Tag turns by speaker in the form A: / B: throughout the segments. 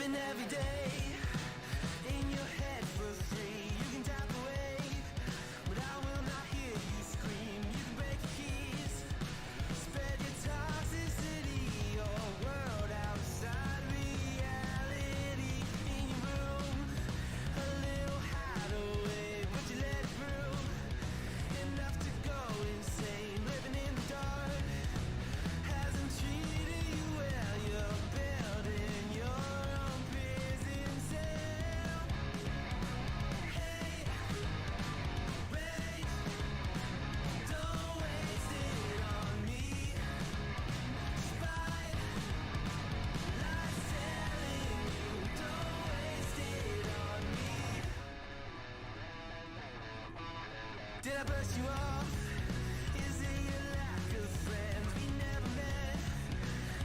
A: living every day in your head for free. You can tap away, but I will not hear you scream. You can break the keys, spread your toxicity, your world outside reality. In your room, a little hideaway, but you let it through. Enough to go insane, living in the dark hasn't treated you well. You're building your own prison cell. Hate, rage, don't waste it on me. Spite, lies telling you, don't waste it on me. Did I brush you off? Is it your lack of friends? We never met,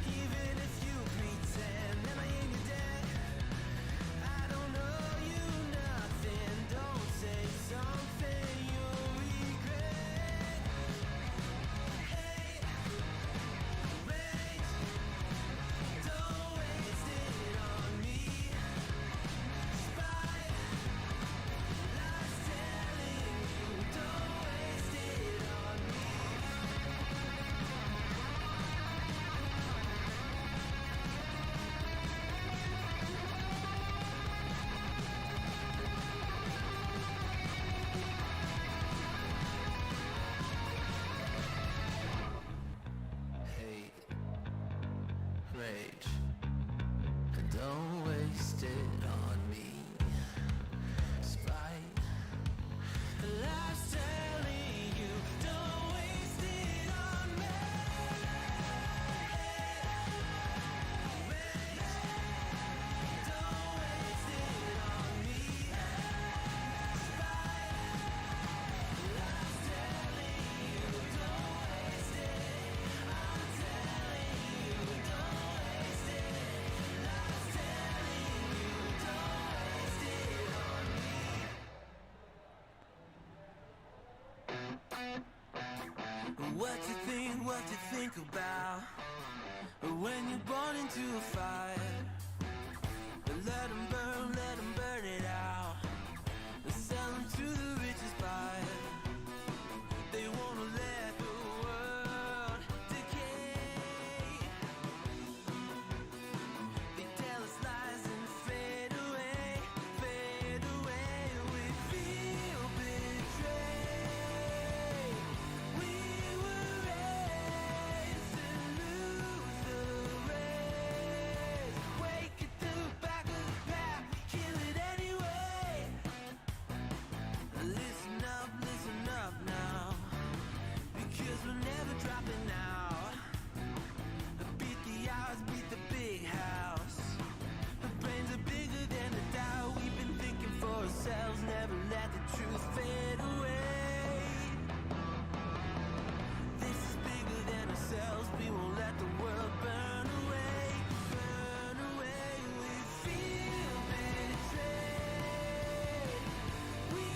A: even if you pretend. Am I in your debt? I don't owe you nothing. Don't say something you'll regret. Hate, rage, don't waste it on me. Spite, lies telling you, don't waste it on me. Hate, rage, don't waste it on me. Spite, lies telling you, don't waste it on me. Rage, don't waste it on me. Spite, lies telling you, don't waste it. I'm telling you, don't waste it. Lies telling you, don't waste it on me. What you think about when you're born into a fire? Let 'em burn it out. Sell 'em to the richest buyer. They wanna let the world decay. They tell us lies and fade away, fade away. We feel betrayed. We were raised to lose the race. Wake at the back of the pack, kill it anyway. Listen up now, because we're never dropping out. Beat the odds, beat the big house. The brains are bigger than the doubt. We've been thinking for ourselves, never let the truth fade away. This is bigger than ourselves, we won't let the world burn away, burn away. We feel betrayed. We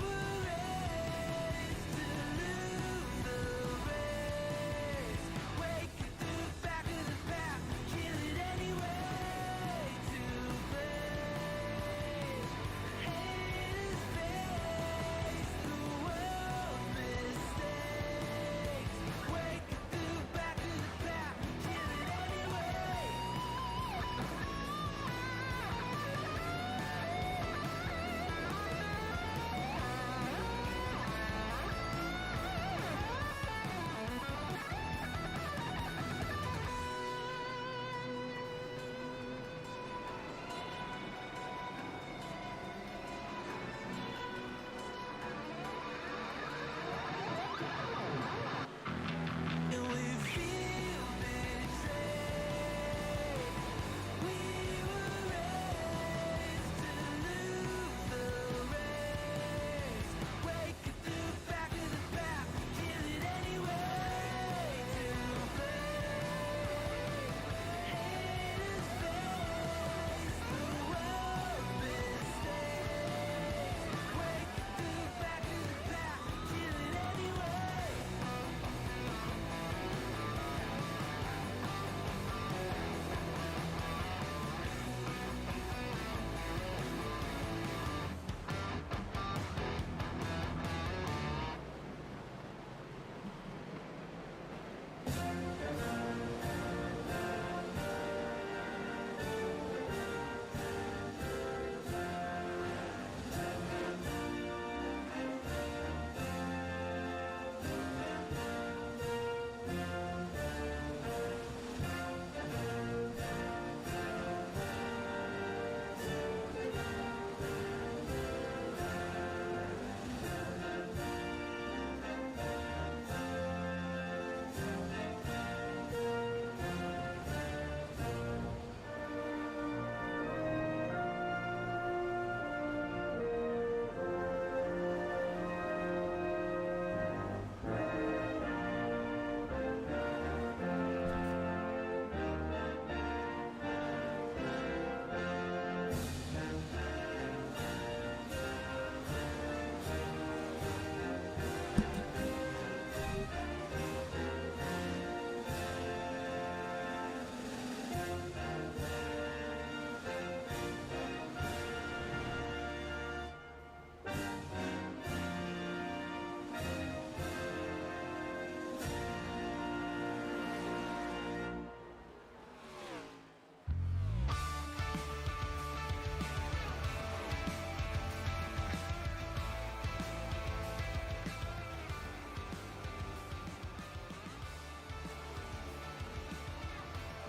A: were raised to lose the race.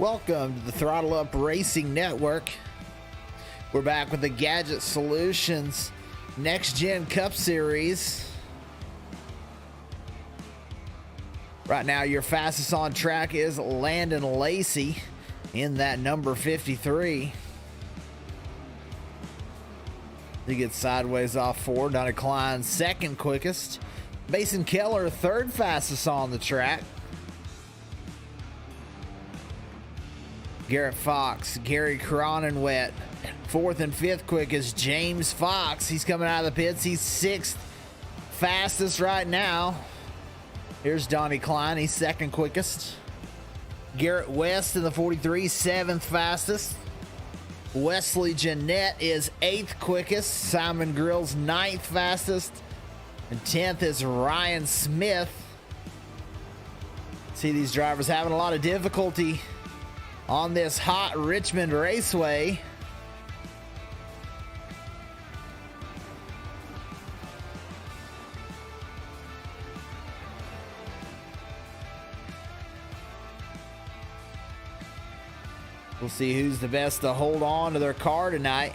B: Welcome to the Throttle Up Racing Network. We're back with the Gadgit Solutions Next Gen Cup Series. Right now, your fastest on track is Landon Lacey in that number 53. He gets sideways off four. Donnie Klein second quickest. Mason Keller third fastest on the track. Garrett Fox, Gary Cronenwet, fourth and fifth quickest. James Fox, he's coming out of the pits. He's sixth fastest right now. Here's Donnie Klein, he's second quickest. Garrett West in the 43, seventh fastest. Wesley Jeanette is eighth quickest. Simon Grill's ninth fastest. And 10th is Ryan Smith. See these drivers having a lot of difficulty on this hot Richmond Raceway. We'll see who's the best to hold on to their car tonight.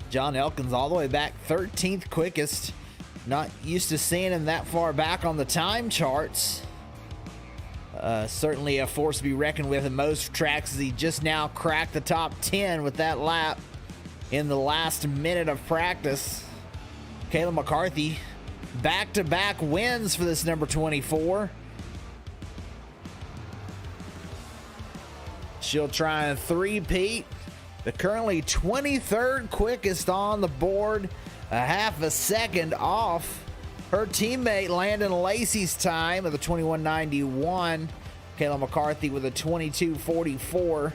B: John Elkins all the way back 13th quickest. Not used to seeing him that far back on the time charts. Certainly a force to be reckoned with in most tracks, as he just now cracked the top 10 with that lap in the last minute of practice. Kayla McCarthy, back-to-back wins for this number 24. She'll try and three-peat. The currently 23rd quickest on the board, a half a second off her teammate Landon Lacey's time of the 21.91. Kayla McCarthy with a 22.44.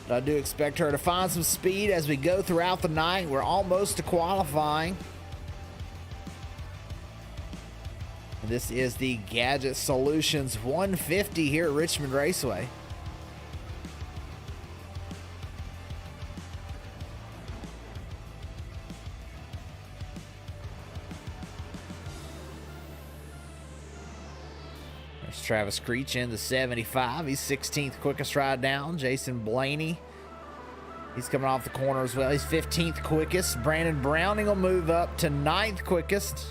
B: I do expect her to find some speed as we go throughout the night. We're almost to qualifying. And this is the Gadgit Solutions 150 here at Richmond Raceway. Travis Creech in the 75. He's 16th quickest ride down. Jason Blaney, he's coming off the corner as well. He's 15th quickest. Brandon Browning will move up to 9th quickest.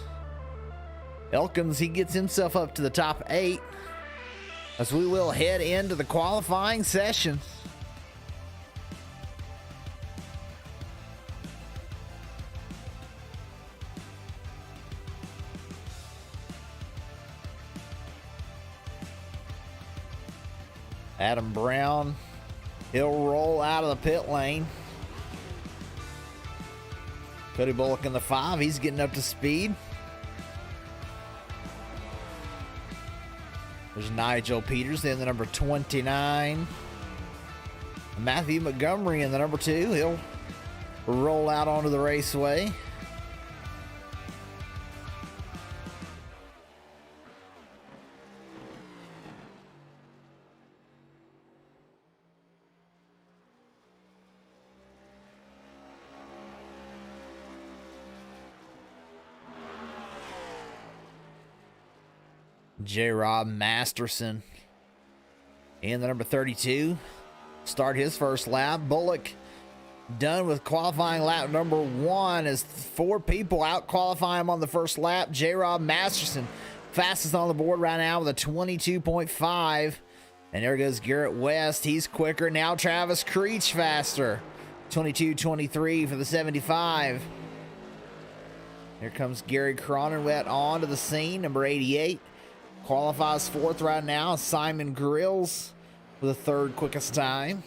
B: Elkins, he gets himself up to the top 8 as we will head into the qualifying session. Adam Brown, he'll roll out of the pit lane. Cody Bullock in the 5, he's getting up to speed. There's Nigel Peters in the number 29. Matthew Montgomery in the number 2, he'll roll out onto the raceway. J-Rob Masterson in the number 32. Start his first lap. Bullock done with qualifying lap number 1 as 4 people out qualify him on the first lap. J-Rob Masterson, fastest on the board right now with a 22.5. And there goes Garrett West. He's quicker. Now Travis Creech faster. 22.23 for the 75. Here comes Gary Cronenwet onto the scene, number 88. Qualifies 4th right now. Simon Grills with the 3rd quickest time.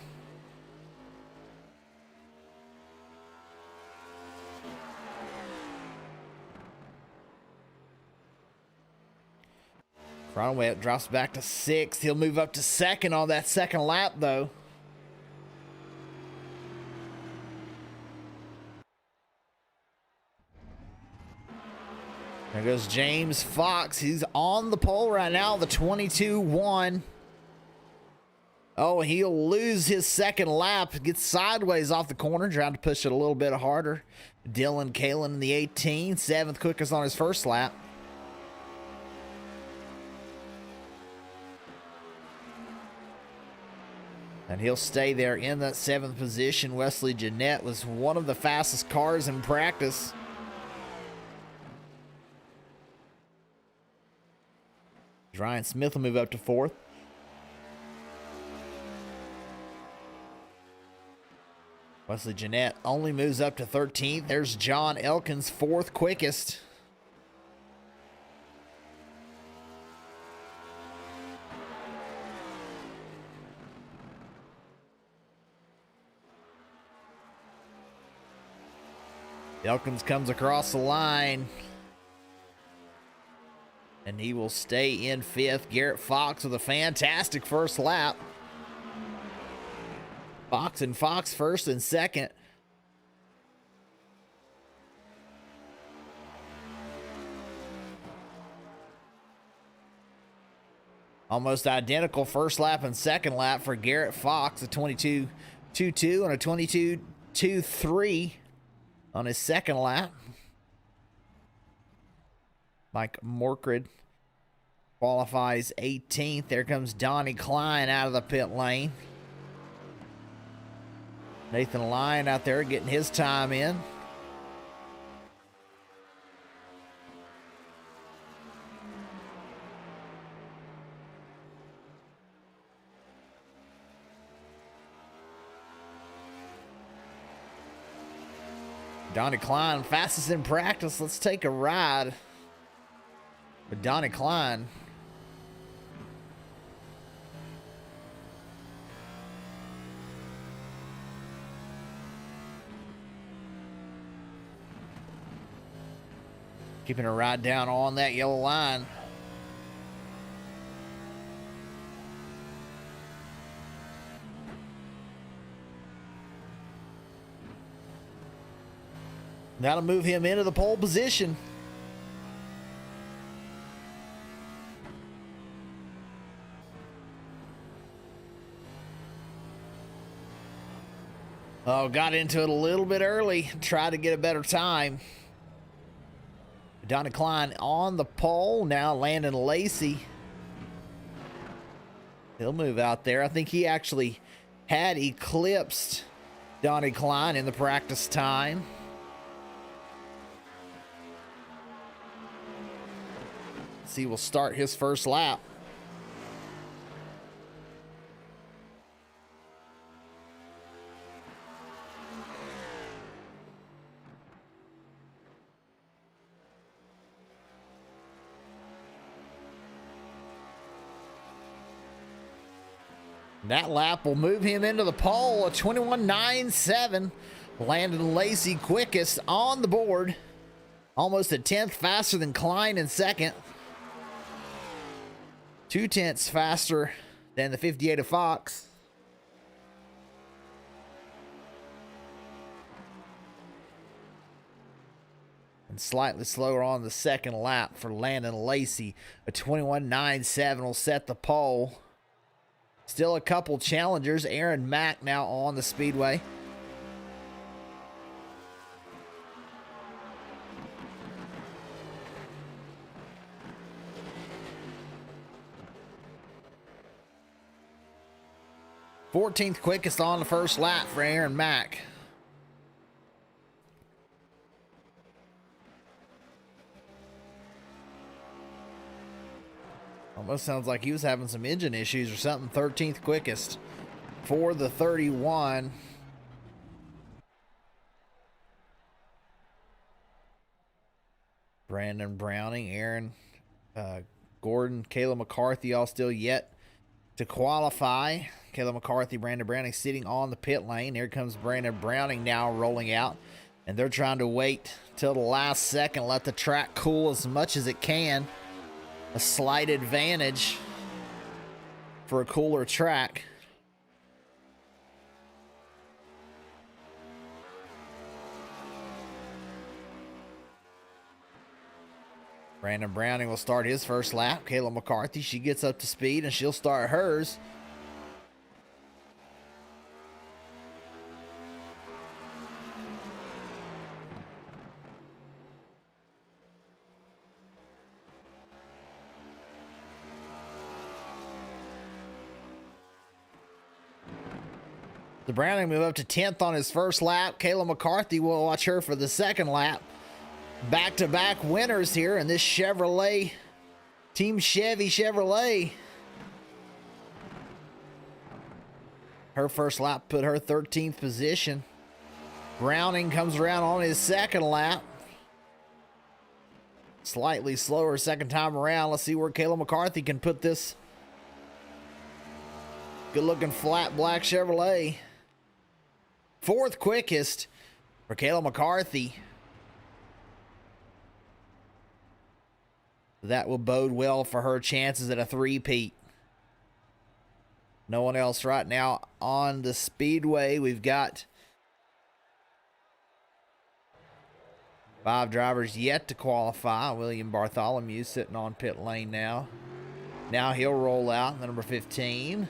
B: Cronenwet drops back to 6th. He'll move up to 2nd on that 2nd lap, though. There goes James Fox. He's on the pole right now, the 22.1. Oh, he'll lose his 2nd lap. Gets sideways off the corner, trying to push it a little bit harder. Dylan Kalen in the 18, 7th quickest on his first lap. And he'll stay there in that 7th position. Wesley Jeanette was one of the fastest cars in practice. Ryan Smith will move up to 4th. Wesley Jeanette only moves up to 13th. There's John Elkins, 4th quickest. Elkins comes across the line. And he will stay in 5th. Garrett Fox with a fantastic first lap. Fox 1st and 2nd. Almost identical first lap and second lap for Garrett Fox, a 22.22 and a 22.23 on his second lap. Mike Morkred qualifies 18th. There comes Donnie Klein out of the pit lane. Nathan Lyon out there getting his time in. Donnie Klein, fastest in practice. Let's take a ride with Donnie Klein. Keeping a ride down on that yellow line. That'll move him into the pole position. Oh, got into it a little bit early. Tried to get a better time. Donnie Klein on the pole. Now Landon Lacey. He'll move out there. I think he actually had eclipsed Donnie Klein in the practice time. He will start his first lap. That lap will move him into the pole, a 21.97. Landon Lacey quickest on the board. Almost a 10th faster than Klein in second. 0.2 faster than the 58 of Fox. And slightly slower on the second lap for Landon Lacey. A 21.97 will set the pole. Still a couple challengers. Aaron Mack now on the speedway. Fourteenth quickest on the first lap for Aaron Mack. Almost sounds like he was having some engine issues or something. 13th quickest for the 31. Brandon Browning, Aaron Gordon, Kayla McCarthy all still yet to qualify. Kayla McCarthy, Brandon Browning sitting on the pit lane. Here comes Brandon Browning now rolling out. And they're trying to wait till the last second, let the track cool as much as it can. A slight advantage for a cooler track. Brandon Browning will start his first lap. Kayla McCarthy, she gets up to speed and she'll start hers. The Browning move up to 10th on his first lap. Kayla McCarthy will watch her for the second lap. Back-to-back winners here in this Chevrolet, Team Chevy Chevrolet. Her first lap put her 13th position. Browning comes around on his second lap. Slightly slower second time around. Let's see where Kayla McCarthy can put this good-looking flat black Chevrolet. Fourth quickest for Kayla McCarthy. That will bode well for her chances at a three-peat. No one else right now on the speedway. We've got 5 drivers yet to qualify. William Bartholomew sitting on pit lane now. Now he'll roll out, the number 15.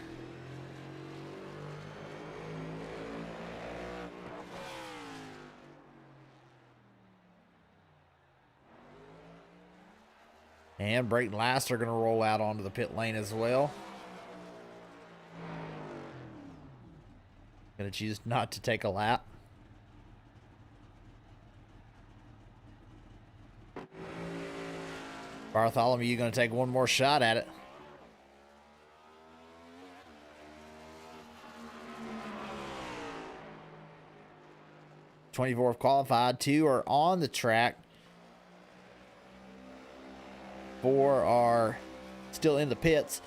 B: And Brayton Laster going to roll out onto the pit lane as well. Going to choose not to take a lap. Bartholomew going to take one more shot at it. '24 qualified. 2 are on the track. 4 are still in the pits.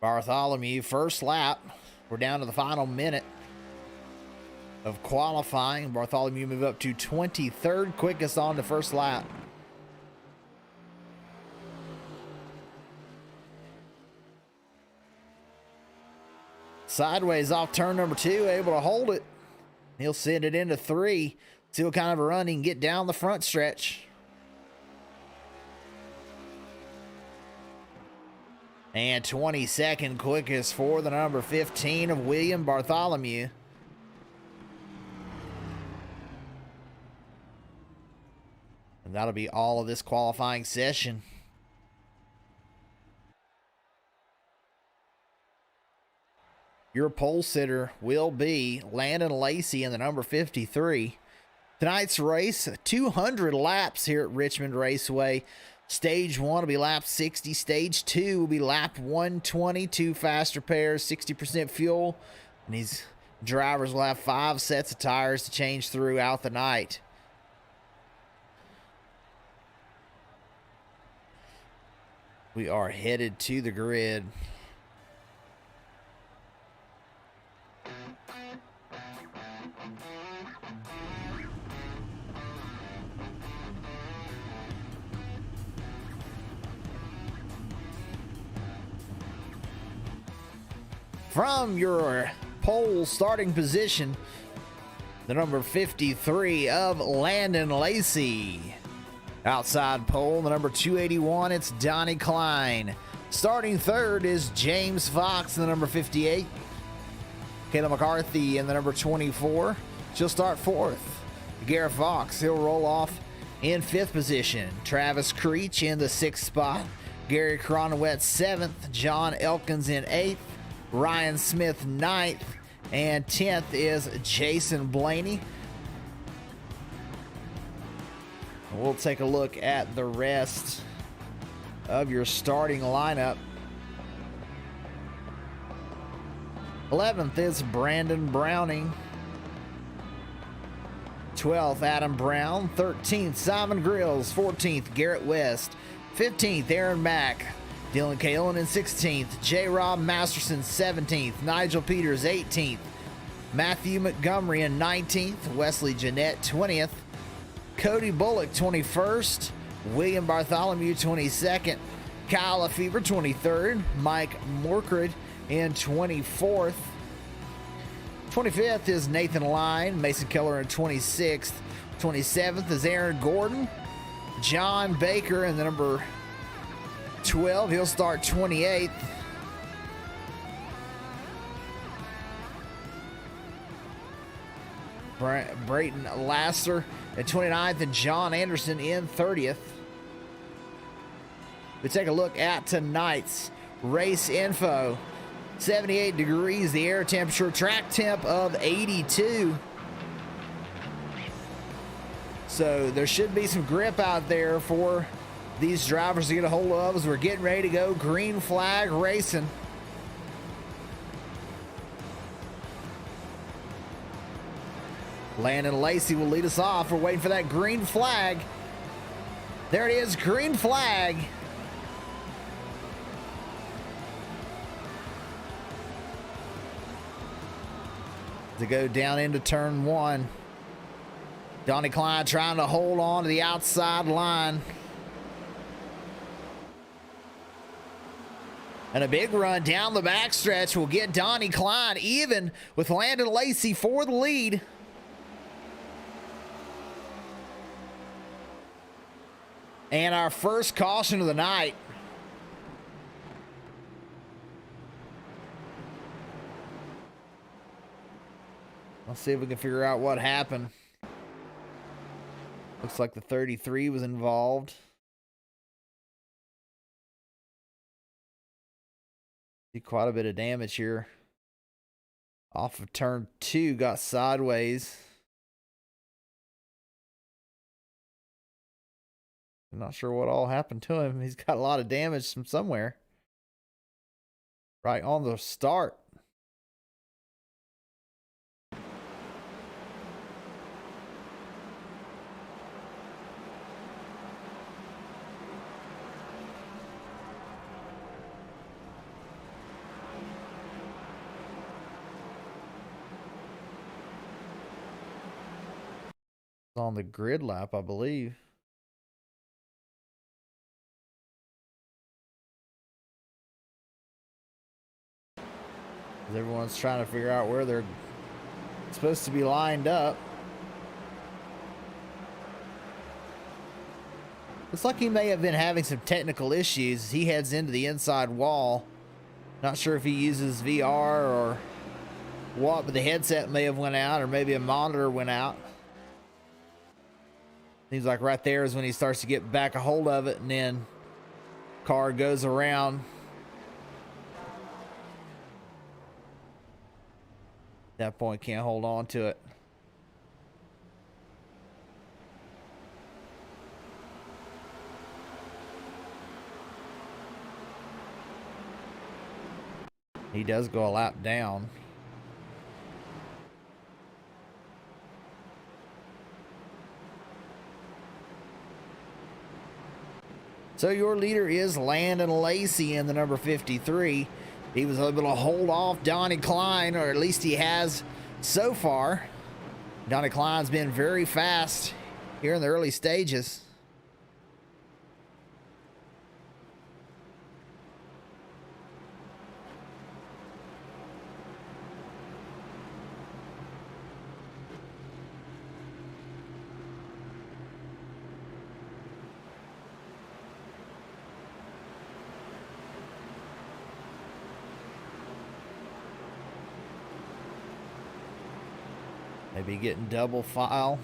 B: Bartholomew, first lap. We're down to the final minute of qualifying. Bartholomew move up to 23rd quickest on the first lap. Sideways off turn number 2, able to hold it. He'll send it into 3. See what kind of a run he can get down the front stretch. And 22nd quickest for the number 15 of William Bartholomew. And that'll be all of this qualifying session. Your pole sitter will be Landon Lacey in the number 53. Tonight's race, 200 laps here at Richmond Raceway. Stage 1 will be lap 60. Stage 2 will be lap 120. 2 faster pairs, 60% fuel. And these drivers will have 5 sets of tires to change throughout the night. We are headed to the grid. From your pole starting position, the number 53 of Landon Lacey. Outside pole, the number 281, it's Donnie Klein. Starting third is James Fox, the number 58. Kayla McCarthy in the number 24. She'll start fourth. Garrett Fox, he'll roll off in fifth position. Travis Creech in the sixth spot. Gary Cronowet seventh. John Elkins in eighth. Ryan Smith ninth. And 10th is Jason Blaney. We'll take a look at the rest of your starting lineup. 11th is Brandon Browning. 12th, Adam Brown. 13th, Simon Grills. 14th, Garrett West. 15th, Aaron Mack. Dylan Kalen in 16th. J. Rob Masterson 17th. Nigel Peters 18th. Matthew Montgomery in 19th. Wesley Jeanette 20th. Cody Bullock 21st. William Bartholomew 22nd. Kyle Lefevre 23rd. Mike Morkred in 24th. 25th is Nathan Line. Mason Keller in 26th. 27th is Aaron Gordon. John Baker in the number 12. He'll start 28th. Brayton Lasser in 29th and John Anderson in 30th. We take a look at tonight's race info. 78 degrees, the air temperature, track temp of 82. So there should be some grip out there for these drivers to get a hold of as we're getting ready to go green flag racing. Landon Lacey will lead us off. We're waiting for that green flag. There it is, green flag. To go down into turn one. Donnie Klein trying to hold on to the outside line. And a big run down the backstretch will get Donnie Klein even with Landon Lacey for the lead. And our first caution of the night. Let's see if we can figure out what happened. Looks like the 33 was involved. See quite a bit of damage here. Off of turn 2, got sideways. I'm not sure what all happened to him. He's got a lot of damage from somewhere. Right on the start. On the grid lap, I believe. Everyone's trying to figure out where they're supposed to be lined up. Looks like he may have been having some technical issues as he heads into the inside wall. Not sure if he uses VR or what, but the headset may have went out, or maybe a monitor went out. Seems like right there is when he starts to get back a hold of it, and then car goes around. At that point, can't hold on to it. He does go a lap down. So your leader is Landon Lacey in the number 53. He was able to hold off Donnie Klein, or at least he has so far. Donnie Klein's been very fast here in the early stages. Maybe getting double file.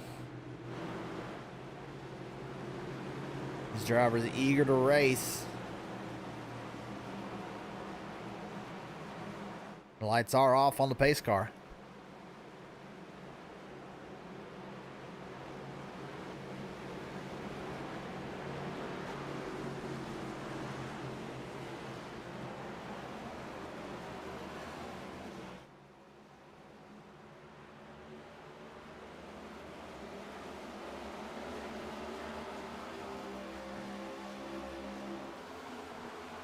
B: This driver's eager to race. The lights are off on the pace car.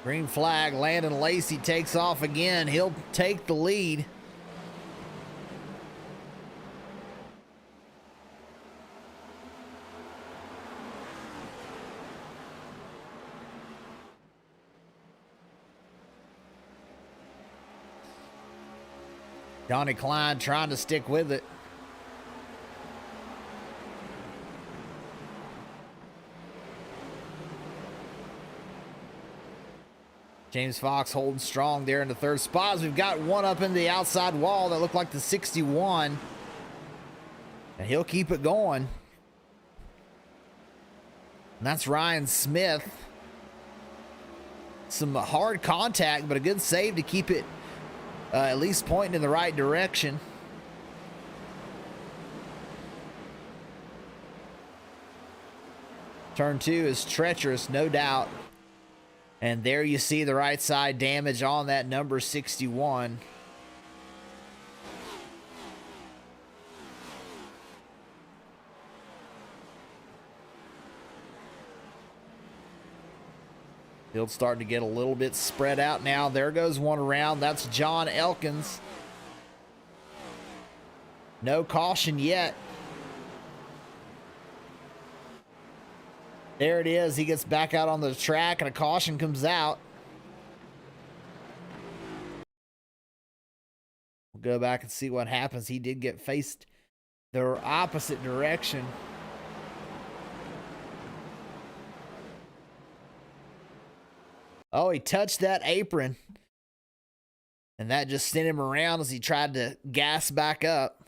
B: Green flag, Landon Lacey takes off again. He'll take the lead. Donnie Klein trying to stick with it. James Fox holding strong there in the third spot as we've got one up in the outside wall that looked like the 61. And he'll keep it going. And that's Ryan Smith. Some hard contact, but a good save to keep it at least pointing in the right direction. Turn 2 is treacherous, no doubt. And there you see the right side damage on that number 61. Field's starting to get a little bit spread out now. There goes one around. That's John Elkins. No caution yet. There it is. He gets back out on the track and a caution comes out. We'll go back and see what happens. He did get faced the opposite direction. Oh, he touched that apron. And that just sent him around as he tried to gas back up.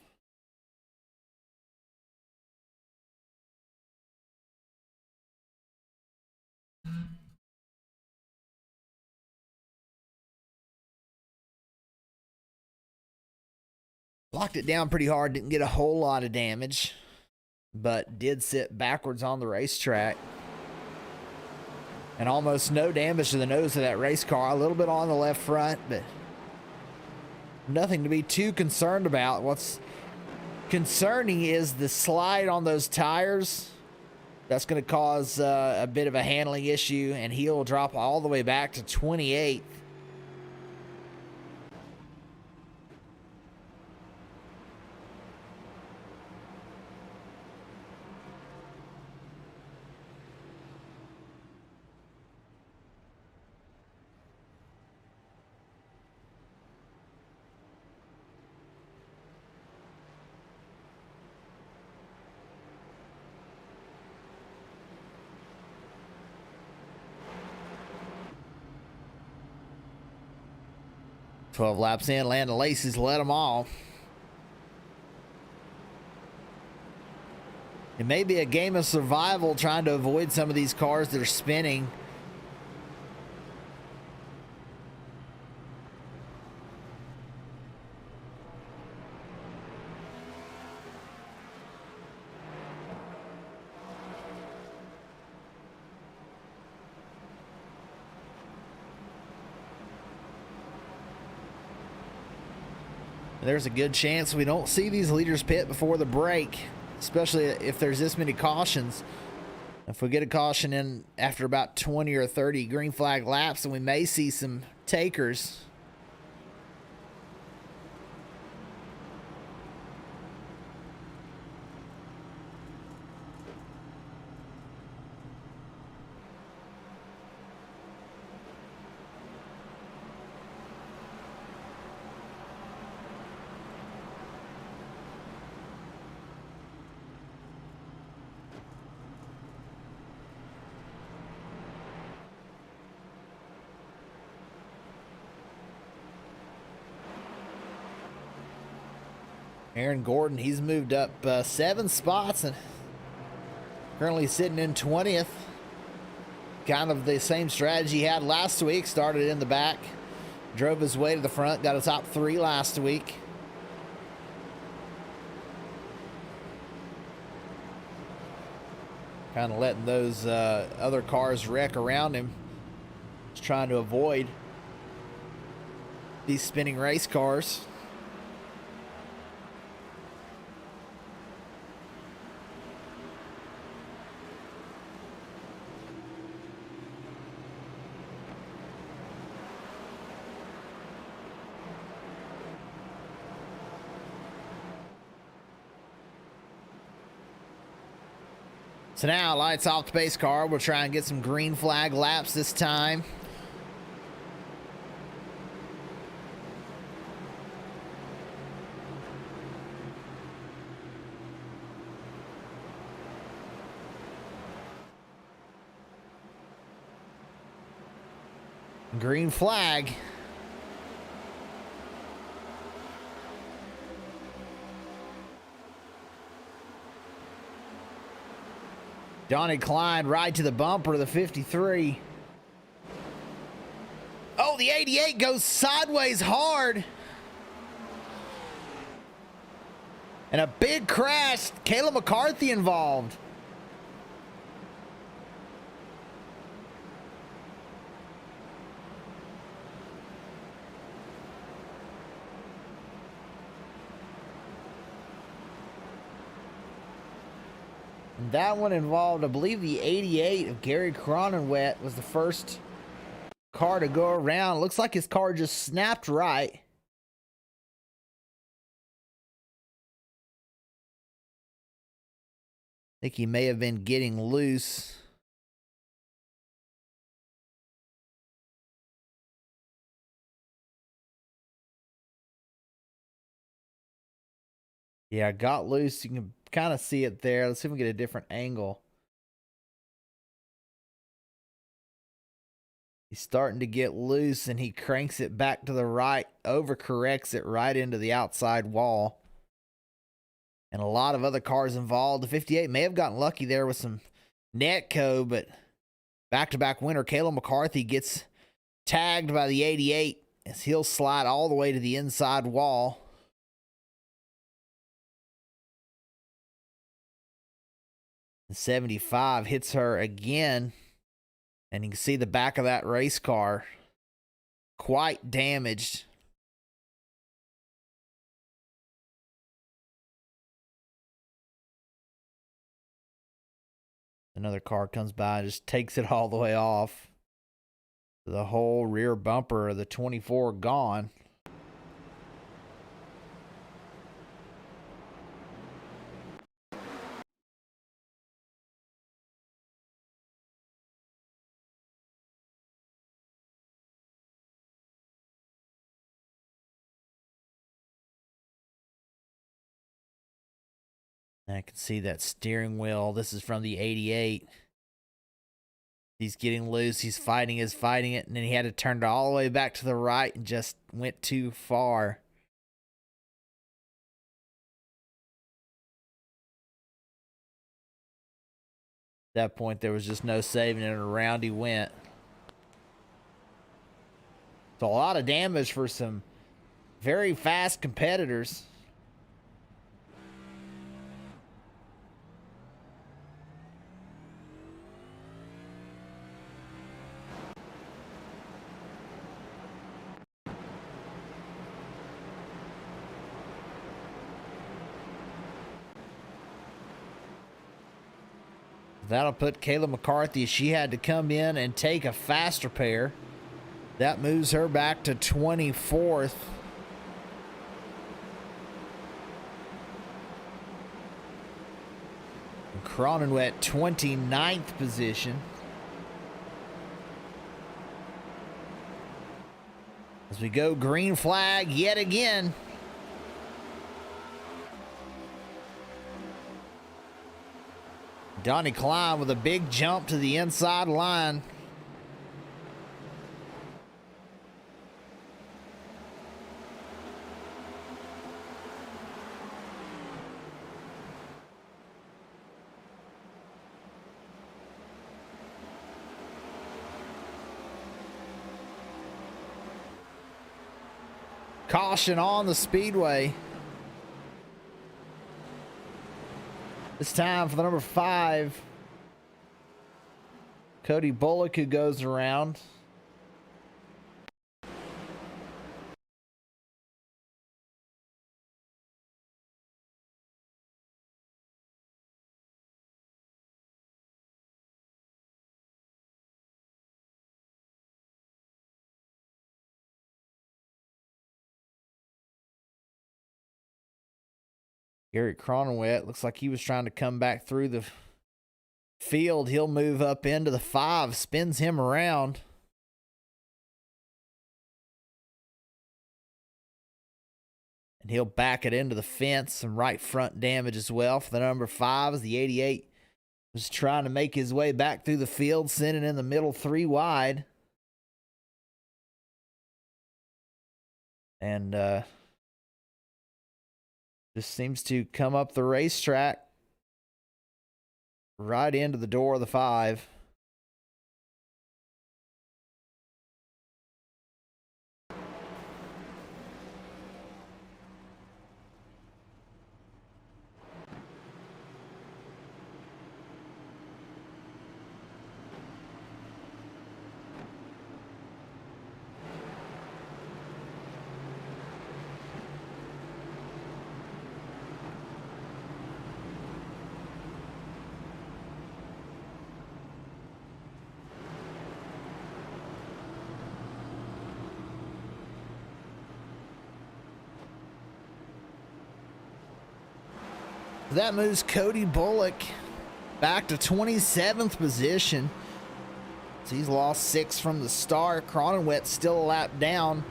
B: Locked it down pretty hard, didn't get a whole lot of damage, but did sit backwards on the racetrack. And almost no damage to the nose of that race car. A little bit on the left front, but nothing to be too concerned about. What's concerning is the slide on those tires. That's going to cause a bit of a handling issue, and he'll drop all the way back to 28th. Twelve laps in, Land O'Lacey's let them all. It may be a game of survival trying to avoid some of these cars that are spinning. There's a good chance we don't see these leaders pit before the break, especially if there's this many cautions. If we get a caution in after about 20 or 30 green flag laps, then we may see some takers. Aaron Gordon, he's moved up 7 spots and currently sitting in 20th. Kind of the same strategy he had last week. Started in the back, drove his way to the front, got a top 3 last week. Kind of letting those other cars wreck around him. Just trying to avoid these spinning race cars. So now, lights off the pace car. We'll try and get some green flag laps this time. Green flag. Johnny Klein right to the bumper of the 53. Oh, the 88 goes sideways hard. And a big crash. Caleb McCarthy involved. And that one involved, I believe, the 88 of Gary Cronenwet was the first car to go around. Looks like his car just snapped right. I think he may have been getting loose. Yeah, got loose. You can kind of see it there. Let's see if we can get a different angle. He's starting to get loose, and he cranks it back to the right, overcorrects it right into the outside wall. And a lot of other cars involved. The 58 may have gotten lucky there with some netco, but back-to-back winner Caleb McCarthy gets tagged by the 88 as he'll slide all the way to the inside wall. The 75 hits her again, and you can see the back of that race car quite damaged. Another car comes by and just takes it all the way off. The whole rear bumper of the 24 gone. I can see that steering wheel. This is from the 88. He's getting loose. He's fighting it, and then he had to turn it all the way back to the right and just went too far. At that point, there was just no saving it, and around he went. So a lot of damage for some very fast competitors. That'll put Kayla McCarthy. She had to come in and take a faster pair. That moves her back to 24th. Cronenwet 29th position. As we go green flag yet again. Donnie Klein with a big jump to the inside line. Caution on the speedway. It's time for the number 5. Cody Bullock, who goes around. Garrett Cronenwet looks like he was trying to come back through the field. He'll move up into the 5, spins him around. And he'll back it into the fence. Some right front damage as well for the number 5 as the 88 was trying to make his way back through the field, sending in the middle 3 wide. And just seems to come up the racetrack right into the door of the 5. That moves Cody Bullock back to 27th position. So he's lost 6 from the start. Cronenwet still a lap down.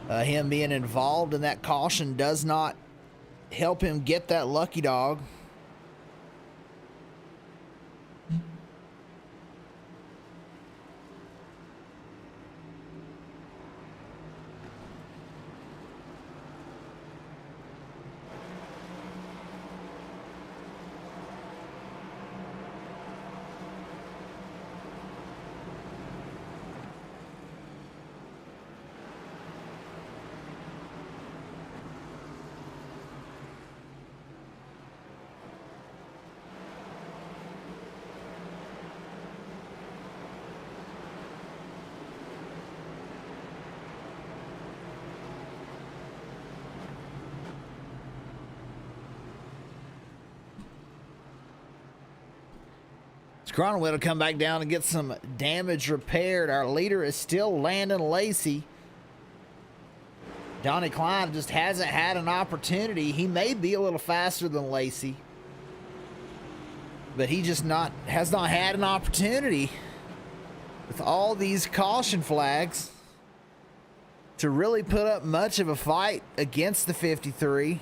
B: Him being involved in that caution does not help him get that lucky dog. Cronenwet will come back down and get some damage repaired. Our leader is still Landon Lacey. Donnie Klein just hasn't had an opportunity. He may be a little faster than Lacey, but he just has not had an opportunity with all these caution flags to really put up much of a fight against the 53.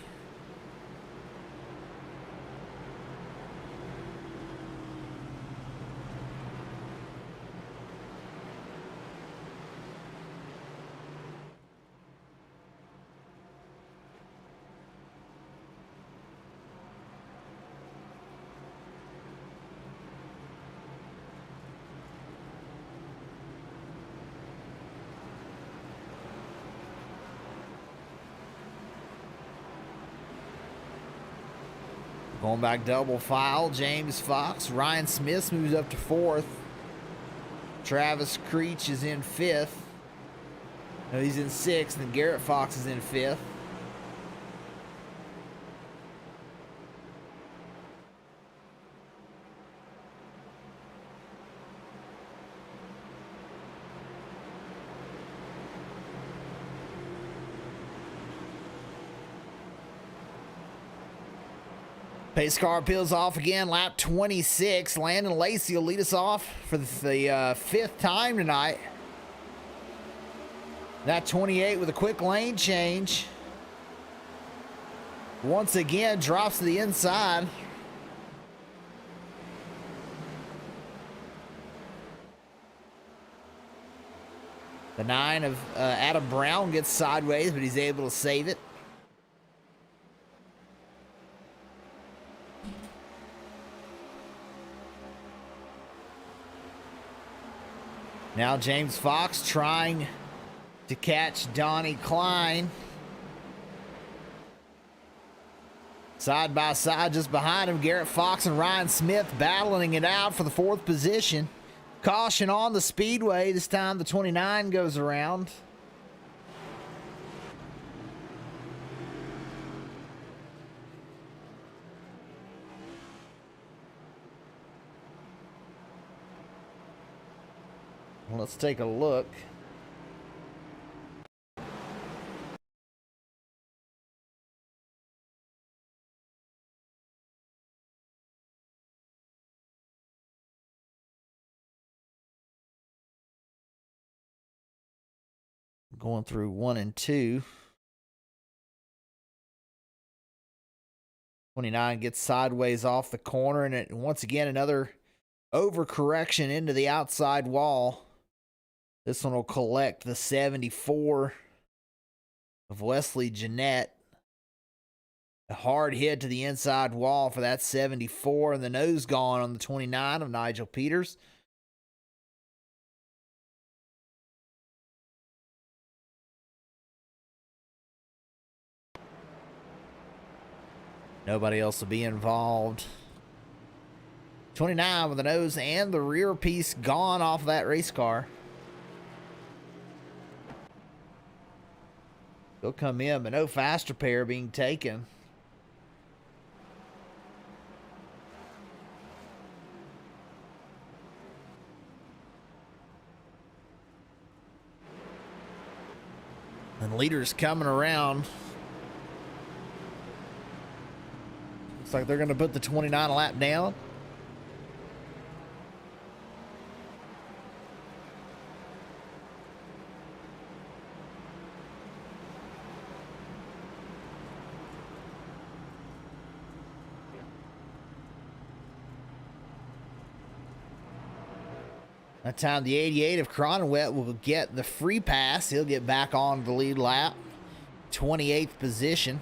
B: Going back double file, James Fox. Ryan Smith moves up to 4th. Travis Creech is in 5th. No, he's in 6th, and Garrett Fox is in 5th. Pace car peels off again, lap 26. Landon Lacey will lead us off for the 5th time tonight. That 28 with a quick lane change. Once again, drops to the inside. The 9 of Adam Brown gets sideways, but he's able to save it. Now James Fox trying to catch Donnie Klein. Side by side just behind him, Garrett Fox and Ryan Smith battling it out for the 4th position. Caution on the speedway. This time the 29 goes around. Let's take a look. Going through 1 and 2. 29 gets sideways off the corner, and once again another overcorrection into the outside wall. This one will collect the 74 of Wesley Jeanette. A hard hit to the inside wall for that 74, and the nose gone on the 29 of Nigel Peters. Nobody else will be involved. 29 with the nose and the rear piece gone off of that race car. He'll come in, but no fast repair being taken. And leaders coming around. Looks like they're going to put the 29 lap down. That time the 88 of Cronenwet will get the free pass. He'll get back on the lead lap. 28th position.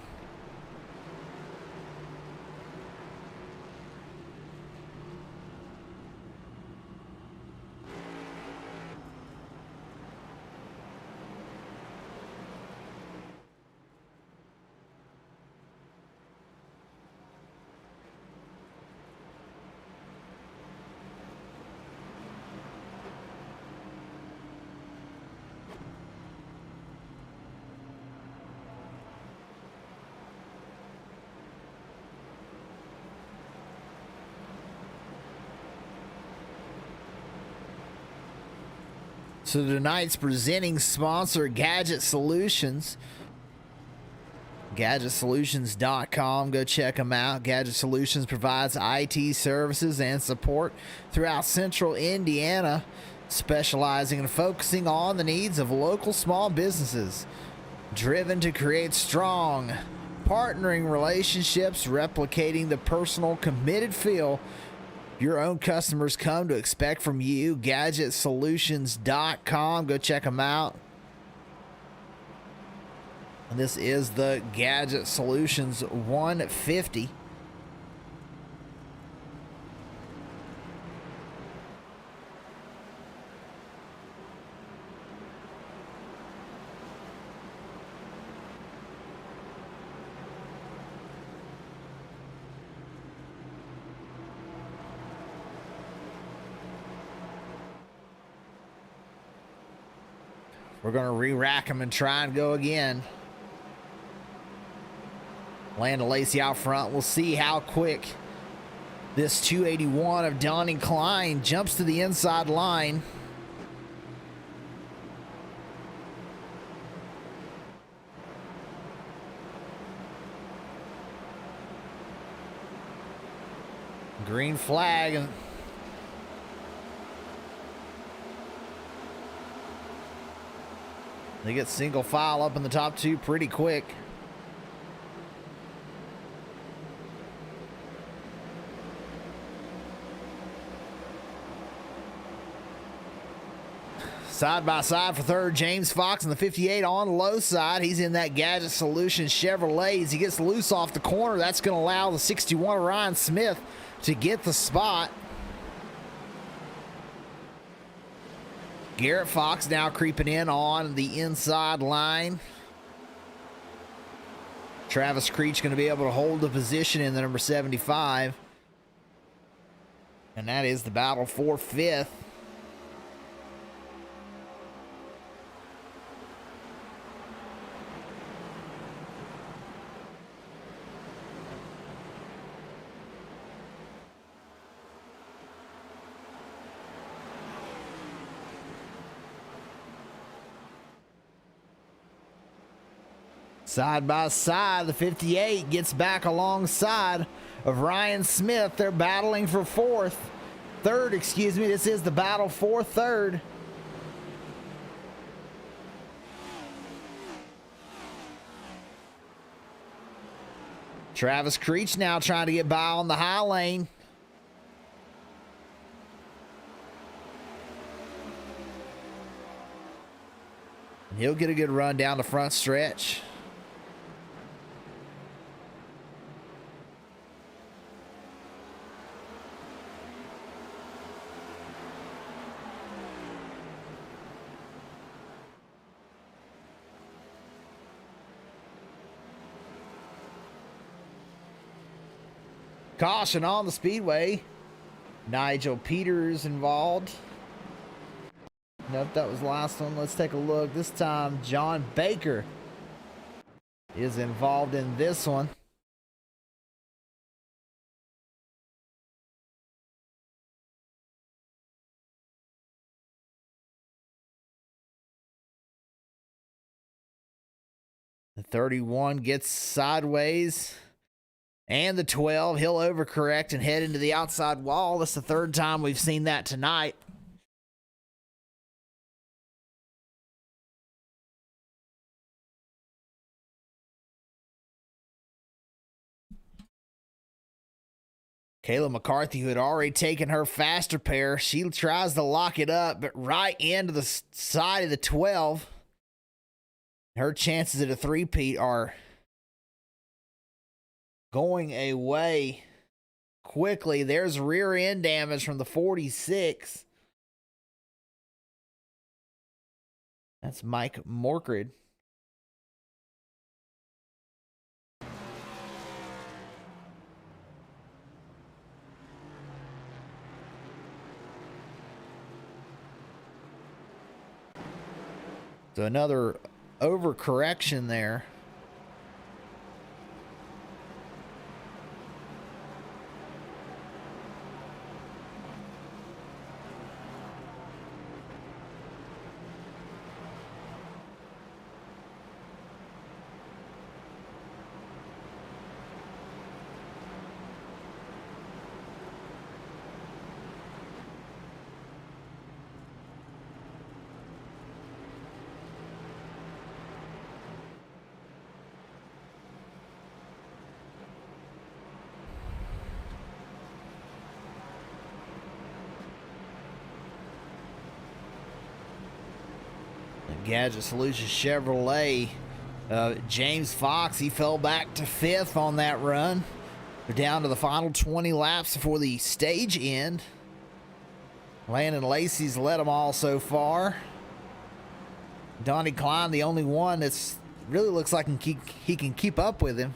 B: So tonight's presenting sponsor, Gadgit Solutions. GadgetSolutions.com. Go check them out. Gadgit Solutions provides IT services and support throughout central Indiana, specializing and focusing on the needs of local small businesses. Driven to create strong, partnering relationships, replicating the personal, committed feel your own customers come to expect from you. GadgetSolutions.com. Go check them out. And this is the Gadgit Solutions 150. We're going to re-rack them and try and go again. Land Lacey out front. We'll see how quick this 281 of Donnie Klein jumps to the inside line. Green flag. And they get single file up in the top two pretty quick. Side by side for third, James Fox in the 58 on the low side. He's in that Gadget Solutions Chevrolet. As he gets loose off the corner, that's going to allow the 61 Ryan Smith to get the spot. Garrett Fox now creeping in on the inside line. Travis Creech going to be able to hold the position in the number 75. And that is the battle for fifth. Side by side, the 58 gets back alongside of Ryan Smith. They're battling for third, excuse me. This is the battle for third. Travis Creech now trying to get by on the high lane. And he'll get a good run down the front stretch. Caution on the speedway. Nigel Peters involved. Nope, that was the last one. Let's take a look. This time, John Baker is involved in this one. The 31 gets sideways. And the 12, he'll overcorrect and head into the outside wall. That's the third time we've seen that tonight. Kayla McCarthy, who had already taken her faster pair, she tries to lock it up, but right into the side of the 12. Her chances at a three-peat are going away quickly. There's rear end damage from the 46. That's Mike Morkrid. So another overcorrection there. Gadgit Solutions Chevrolet. James Fox, he fell back to 5th on that run. They're down to the final 20 laps before the stage end. Landon Lacey's led them all so far. Donnie Klein, the only one that's really looks like he can keep up with him.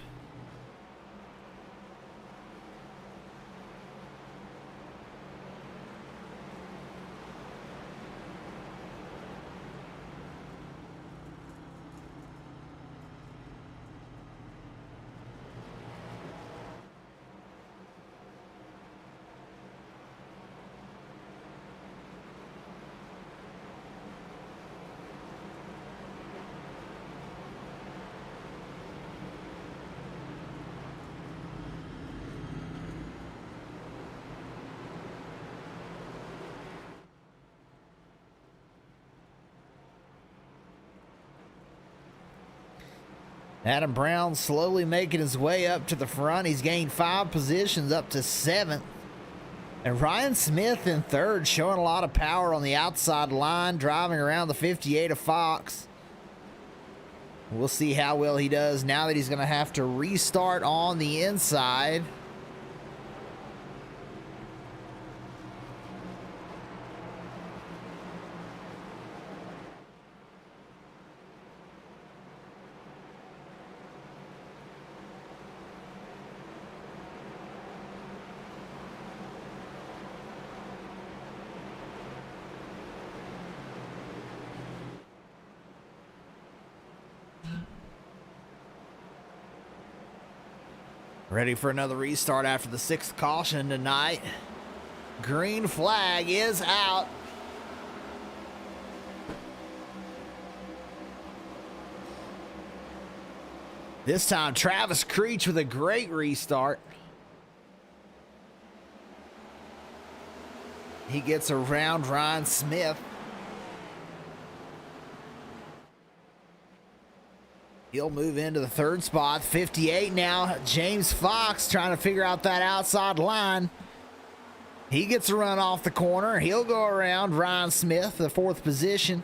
B: Adam Brown slowly making his way up to the front. He's gained 5 positions up to 7th. And Ryan Smith in 3rd, showing a lot of power on the outside line, driving around the 58 of Fox. We'll see how well he does now that he's going to have to restart on the inside. Ready for another restart after the 6th caution tonight. Green flag is out. This time, Travis Creech with a great restart. He gets around Ryan Smith. He'll move into the 3rd spot. 58 now. James Fox trying to figure out that outside line. He gets a run off the corner. He'll go around Ryan Smith, the 4th position.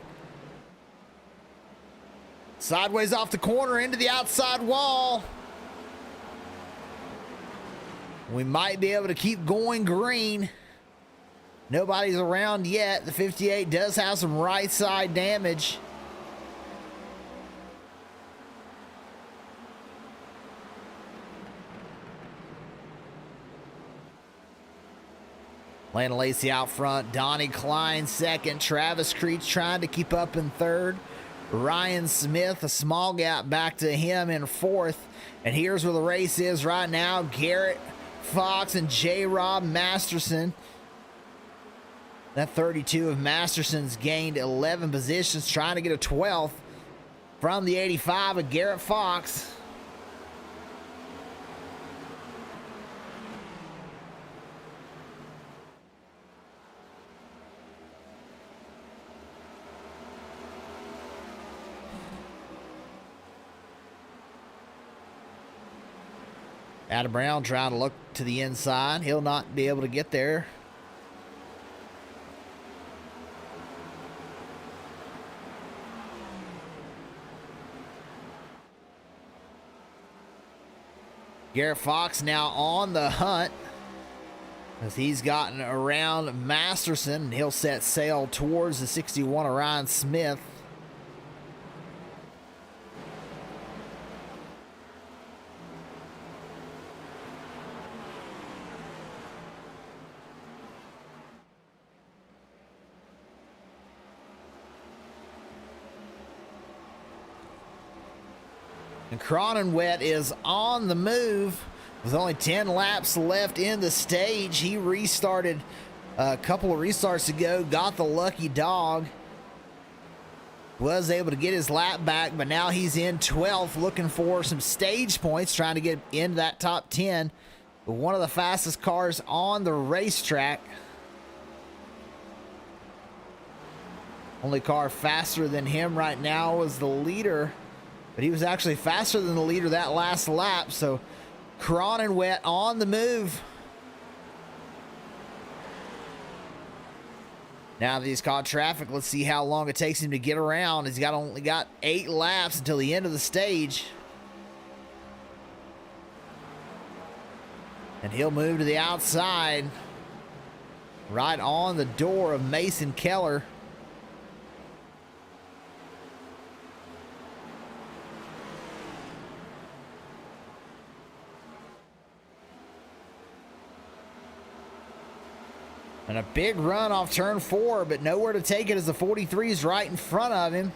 B: Sideways off the corner into the outside wall. We might be able to keep going green. Nobody's around yet. The 58 does have some right side damage. Landon Lacey out front. Donnie Klein second. Travis Creech trying to keep up in third. Ryan Smith, a small gap back to him in fourth. And here's where the race is right now. Garrett Fox and J. Rob Masterson. That 32 of Masterson's gained 11 positions, trying to get a 12th from the 85 of Garrett Fox. Adam Brown trying to look to the inside. He'll not be able to get there. Garrett Fox now on the hunt as he's gotten around Masterson. He'll set sail towards the 61 of Ryan Smith. And Cronenwet is on the move with only 10 laps left in the stage. He restarted a couple of restarts ago, got the lucky dog, was able to get his lap back, but now he's in 12th looking for some stage points, trying to get into that top 10. But one of the fastest cars on the racetrack. Only car faster than him right now is the leader. But he was actually faster than the leader that last lap. So Cronenwet on the move. Now that he's caught traffic, let's see how long it takes him to get around. He's only got 8 laps until the end of the stage. And he'll move to the outside. Right on the door of Mason Keller. And a big run off turn 4, but nowhere to take it as the 43 is right in front of him.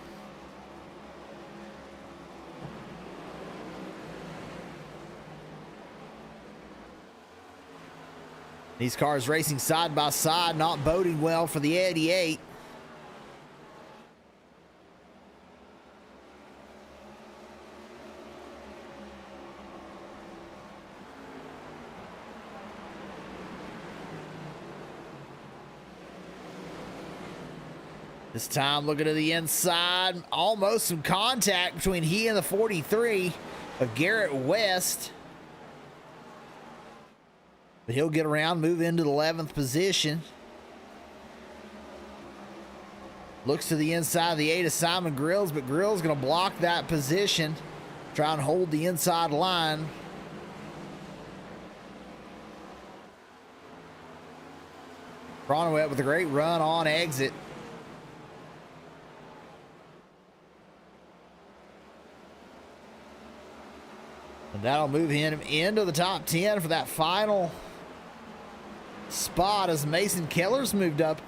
B: These cars racing side by side, not boding well for the 88. This time looking to the inside, almost some contact between he and the 43 of Garrett West. But he'll get around, move into the 11th position. Looks to the inside of the 8 of Simon Grills, but Grills going to block that position. Try and hold the inside line. Cronenwet with a great run on exit. And that'll move him into the top 10 for that final spot as Mason Keller's moved up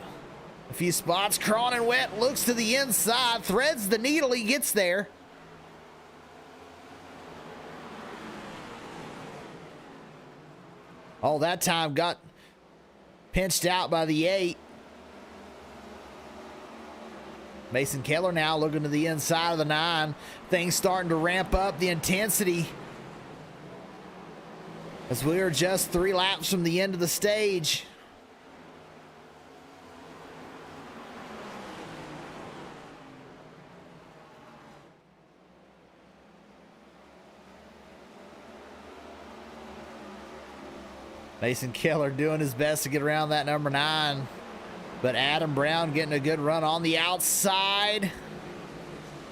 B: a few spots. Cronenwet looks to the inside, threads the needle, he gets there. Oh, that time got pinched out by the 8. Mason Keller now looking to the inside of the 9. Things starting to ramp up, the intensity, as we are just 3 laps from the end of the stage. Mason Keller doing his best to get around that number 9. But Adam Brown getting a good run on the outside.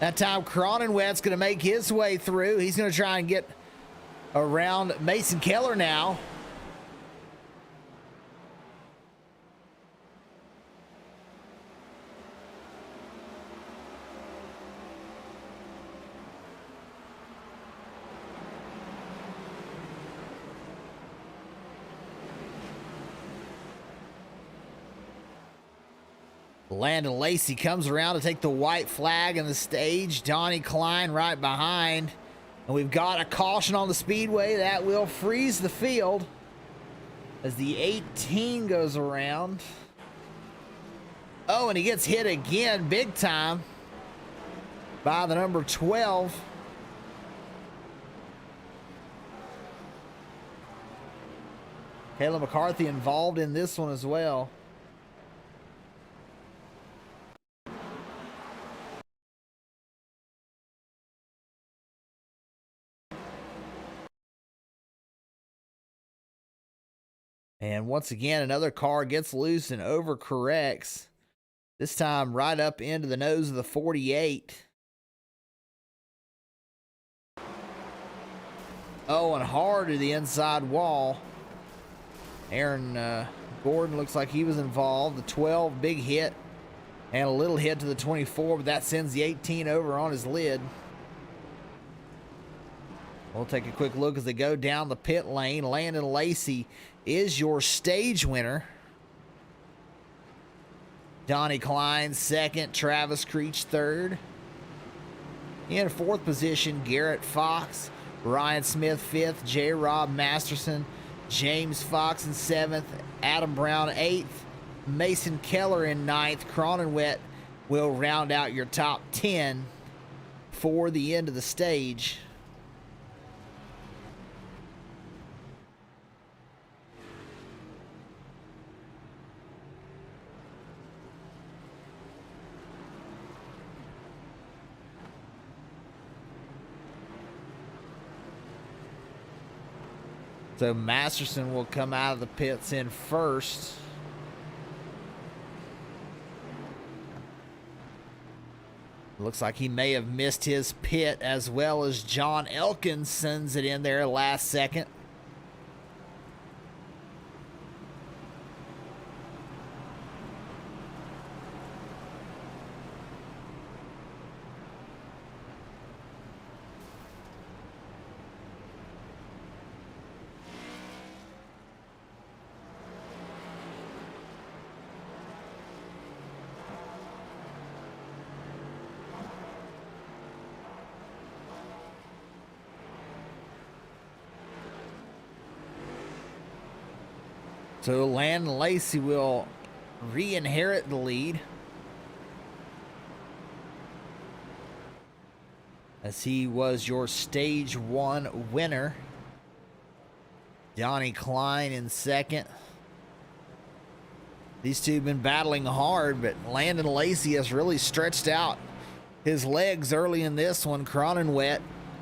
B: That time Cronenwet's going to make his way through. He's going to try and get around Mason Keller now. Landon Lacey comes around to take the white flag in the stage. Donnie Klein right behind. And we've got a caution on the speedway that will freeze the field as the 18 goes around. Oh, and he gets hit again big time by the number 12. Caleb McCarthy involved in this one as well. And once again, another car gets loose and overcorrects. This time right up into the nose of the 48. Oh, and hard to the inside wall. Aaron Gordon looks like he was involved. The 12, big hit. And a little hit to the 24, but that sends the 18 over on his lid. We'll take a quick look as they go down the pit lane. Landon Lacey is your stage winner. Donnie Klein second, Travis Creech third. In fourth position, Garrett Fox, Ryan Smith fifth, J. Rob Masterson, James Fox in seventh, Adam Brown eighth, Mason Keller in ninth. Cronenwet will round out your top 10 for the end of the stage. So Masterson will come out of the pits in first. Looks like he may have missed his pit, as well as John Elkins sends it in there last second. So Landon Lacey will re-inherit the lead, as he was your stage 1 winner. Donnie Klein in second. These two have been battling hard, but Landon Lacey has really stretched out his legs early in this one. Cronenwet,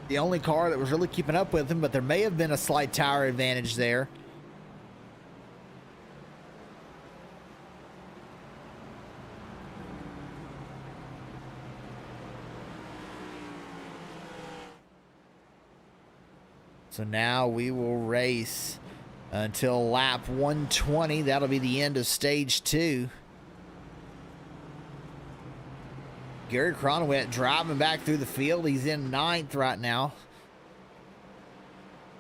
B: the only car that was really keeping up with him, but there may have been a slight tire advantage there. So now we will race until lap 120. That'll be the end of stage 2. Garrett Cronenwet driving back through the field. He's in 9th right now.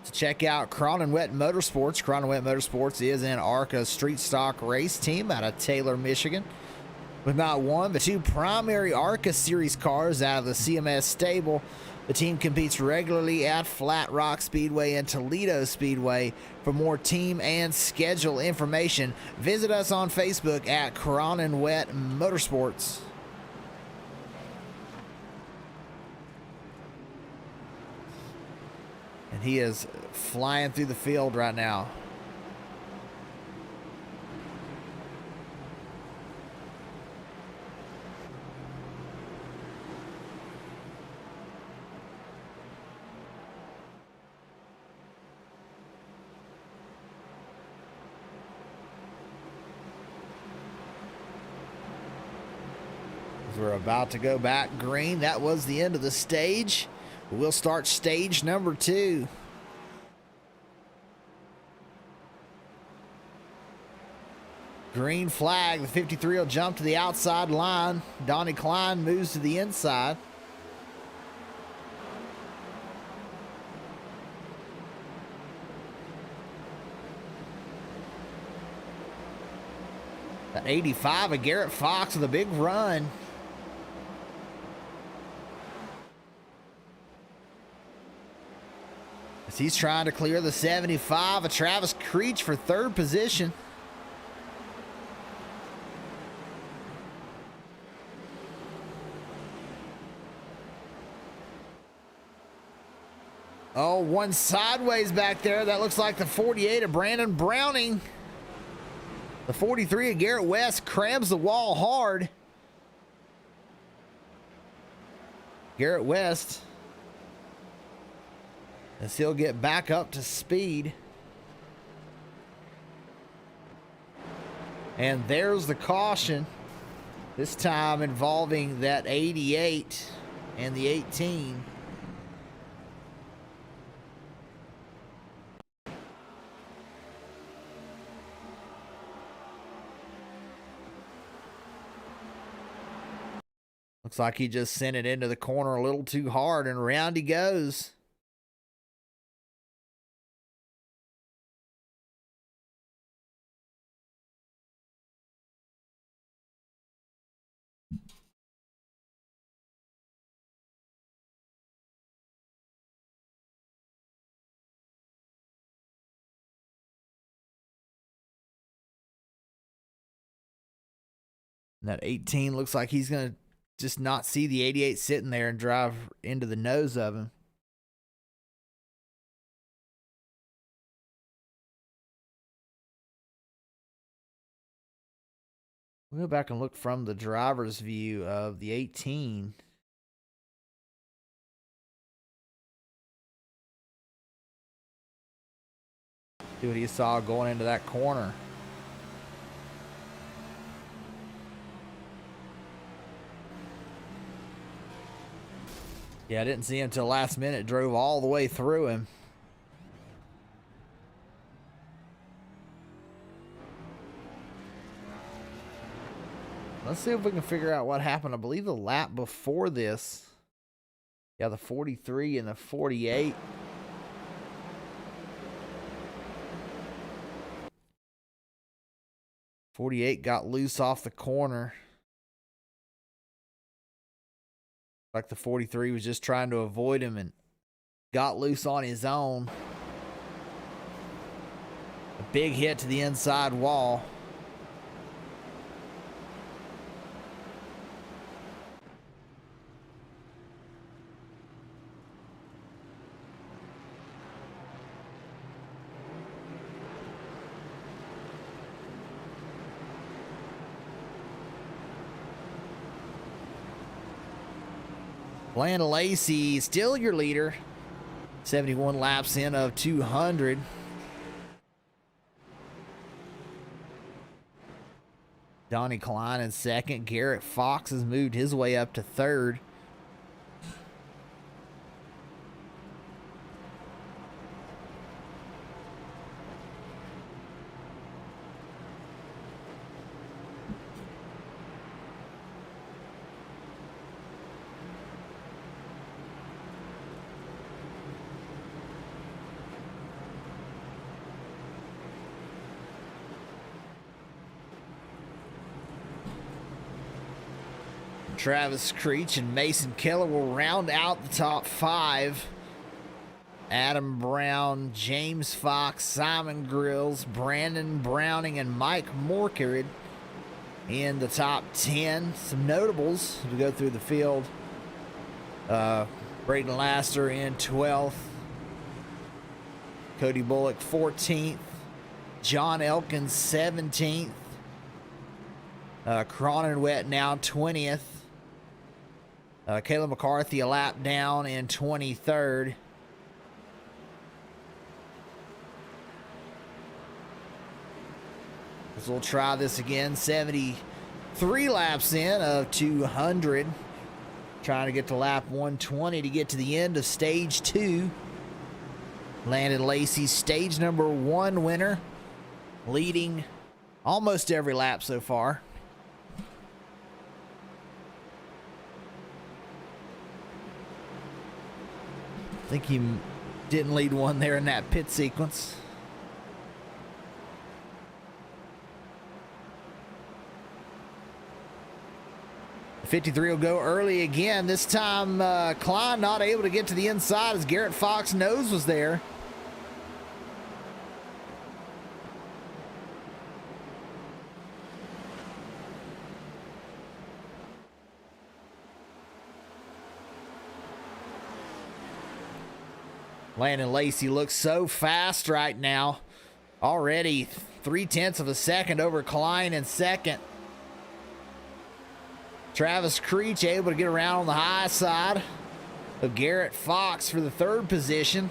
B: To check out Cronenwet Motorsports. Cronenwet Motorsports is an ARCA street stock race team out of Taylor, Michigan, with not one but two primary ARCA series cars out of the CMS stable. The team competes regularly at Flat Rock Speedway and Toledo Speedway. For more team and schedule information, visit us on Facebook at Cronenwet Motorsports. And he is flying through the field right now. We're about to go back green. That was the end of the stage. We'll start stage number 2. Green flag. The 53 will jump to the outside line. Donnie Klein moves to the inside. That 85 of Garrett Fox with a big run. As he's trying to clear the 75 of Travis Creech for third position. Oh, one sideways back there. That looks like the 48 of Brandon Browning. The 43 of Garrett West crabs the wall hard. Garrett West, as he'll get back up to speed. And there's the caution, this time involving that 88 and the 18. Looks like he just sent it into the corner a little too hard, and around he goes. And that 18 looks like he's going to just not see the 88 sitting there and drive into the nose of him. We'll go back and look from the driver's view of the 18. See what he saw going into that corner. Yeah, I didn't see him till last minute. Drove all the way through him. Let's see if we can figure out what happened. I believe the lap before this. Yeah, the 43 and the 48. .48 got loose off the corner. Like the 43 was just trying to avoid him and got loose on his own. A big hit to the inside wall. Landon Lacey, still your leader. 71 laps in of 200. Donnie Klein in second. Garrett Fox has moved his way up to third. Travis Creech and Mason Keller will round out the top five. Adam Brown, James Fox, Simon Grills, Brandon Browning, and Mike Morkerd in the top 10. Some notables to go through the field. Braden Laster in 12th. Cody Bullock 14th. John Elkins 17th. Cronenwet now 20th. Caleb McCarthy a lap down in 23rd. So we'll try this again. 73 laps in of 200. Trying to get to lap 120 to get to the end of stage 2. Landon Lacey, stage number 1 winner, leading almost every lap so far. I think he didn't lead one there in that pit sequence. 53 will go early again. This time, Klein not able to get to the inside as Garrett Fox nose was there. Landon Lacey looks so fast right now. Already 0.3 of a second over Klein in second. Travis Creech able to get around on the high side of Garrett Fox for the third position.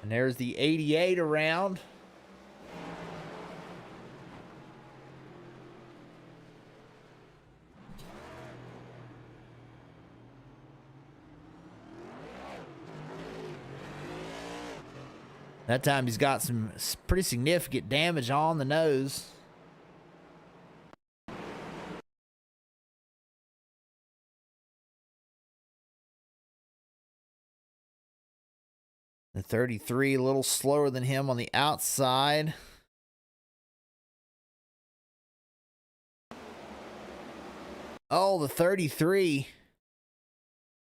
B: And there's the 88 around. That time he's got some pretty significant damage on the nose. The 33 a little slower than him on the outside. Oh, the 33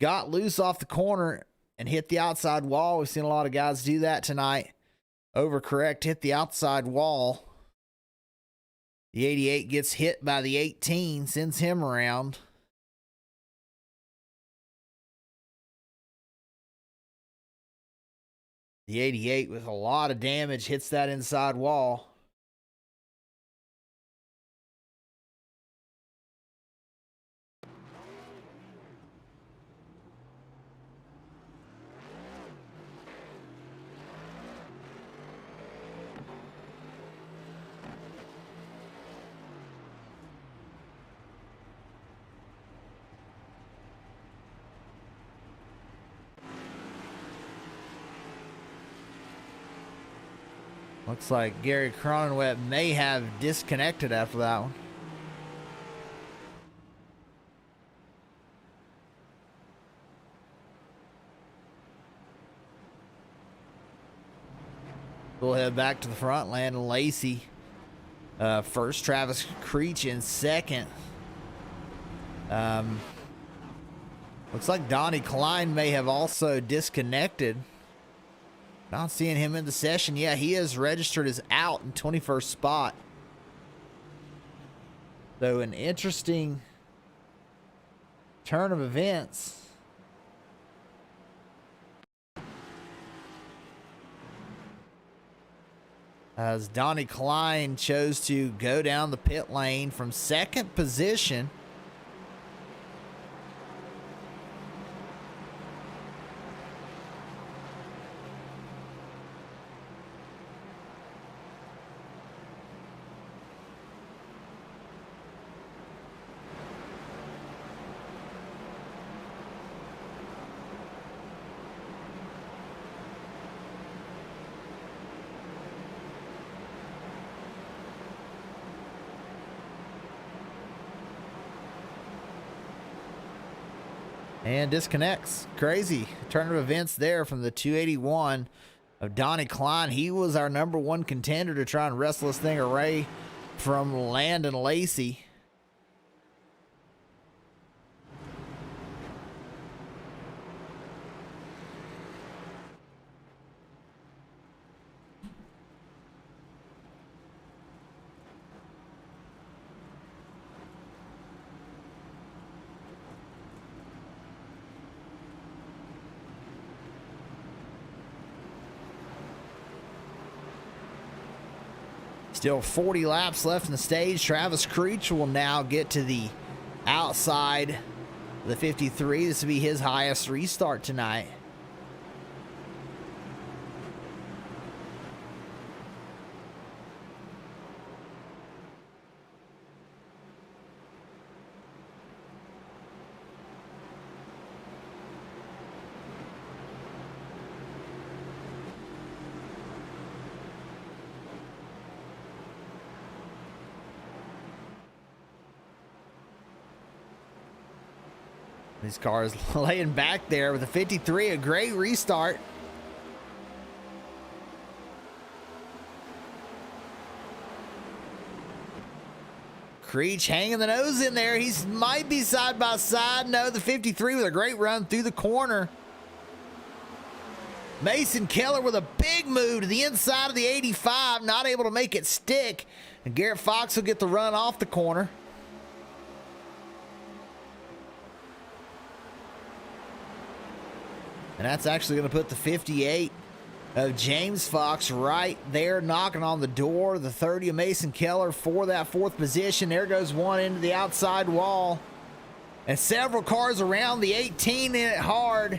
B: got loose off the corner and hit the outside wall. We've seen a lot of guys do that tonight. Overcorrect, hit the outside wall. The 88 gets hit by the 18, sends him around. The 88 with a lot of damage hits that inside wall. Looks like Gary Cronenweb may have disconnected after that one. We'll head back to the front. Landon Lacey first, Travis Creech in second. Looks like Donnie Klein may have also disconnected. Not seeing him in the session. Yeah, he is registered as out in 21st spot. So an interesting turn of events. As Donnie Klein chose to go down the pit lane from second position. And disconnects. Crazy turn of events there from the 281 of Donnie Klein. He was our number one contender to try and wrestle this thing away from Landon Lacey. Still 40 laps left in the stage. Travis Creech will now get to the outside of the 53. This will be his highest restart tonight. These cars laying back there with a 53, a great restart. Creech hanging the nose in there. He's might be side by side. No, the 53 with a great run through the corner. Mason Keller with a big move to the inside of the 85, not able to make it stick. And Garrett Fox will get the run off the corner. And that's actually going to put the 58 of James Fox right there knocking on the door. The 30 of Mason Keller for that fourth position. There goes one into the outside wall. And several cars around the 18 in it hard.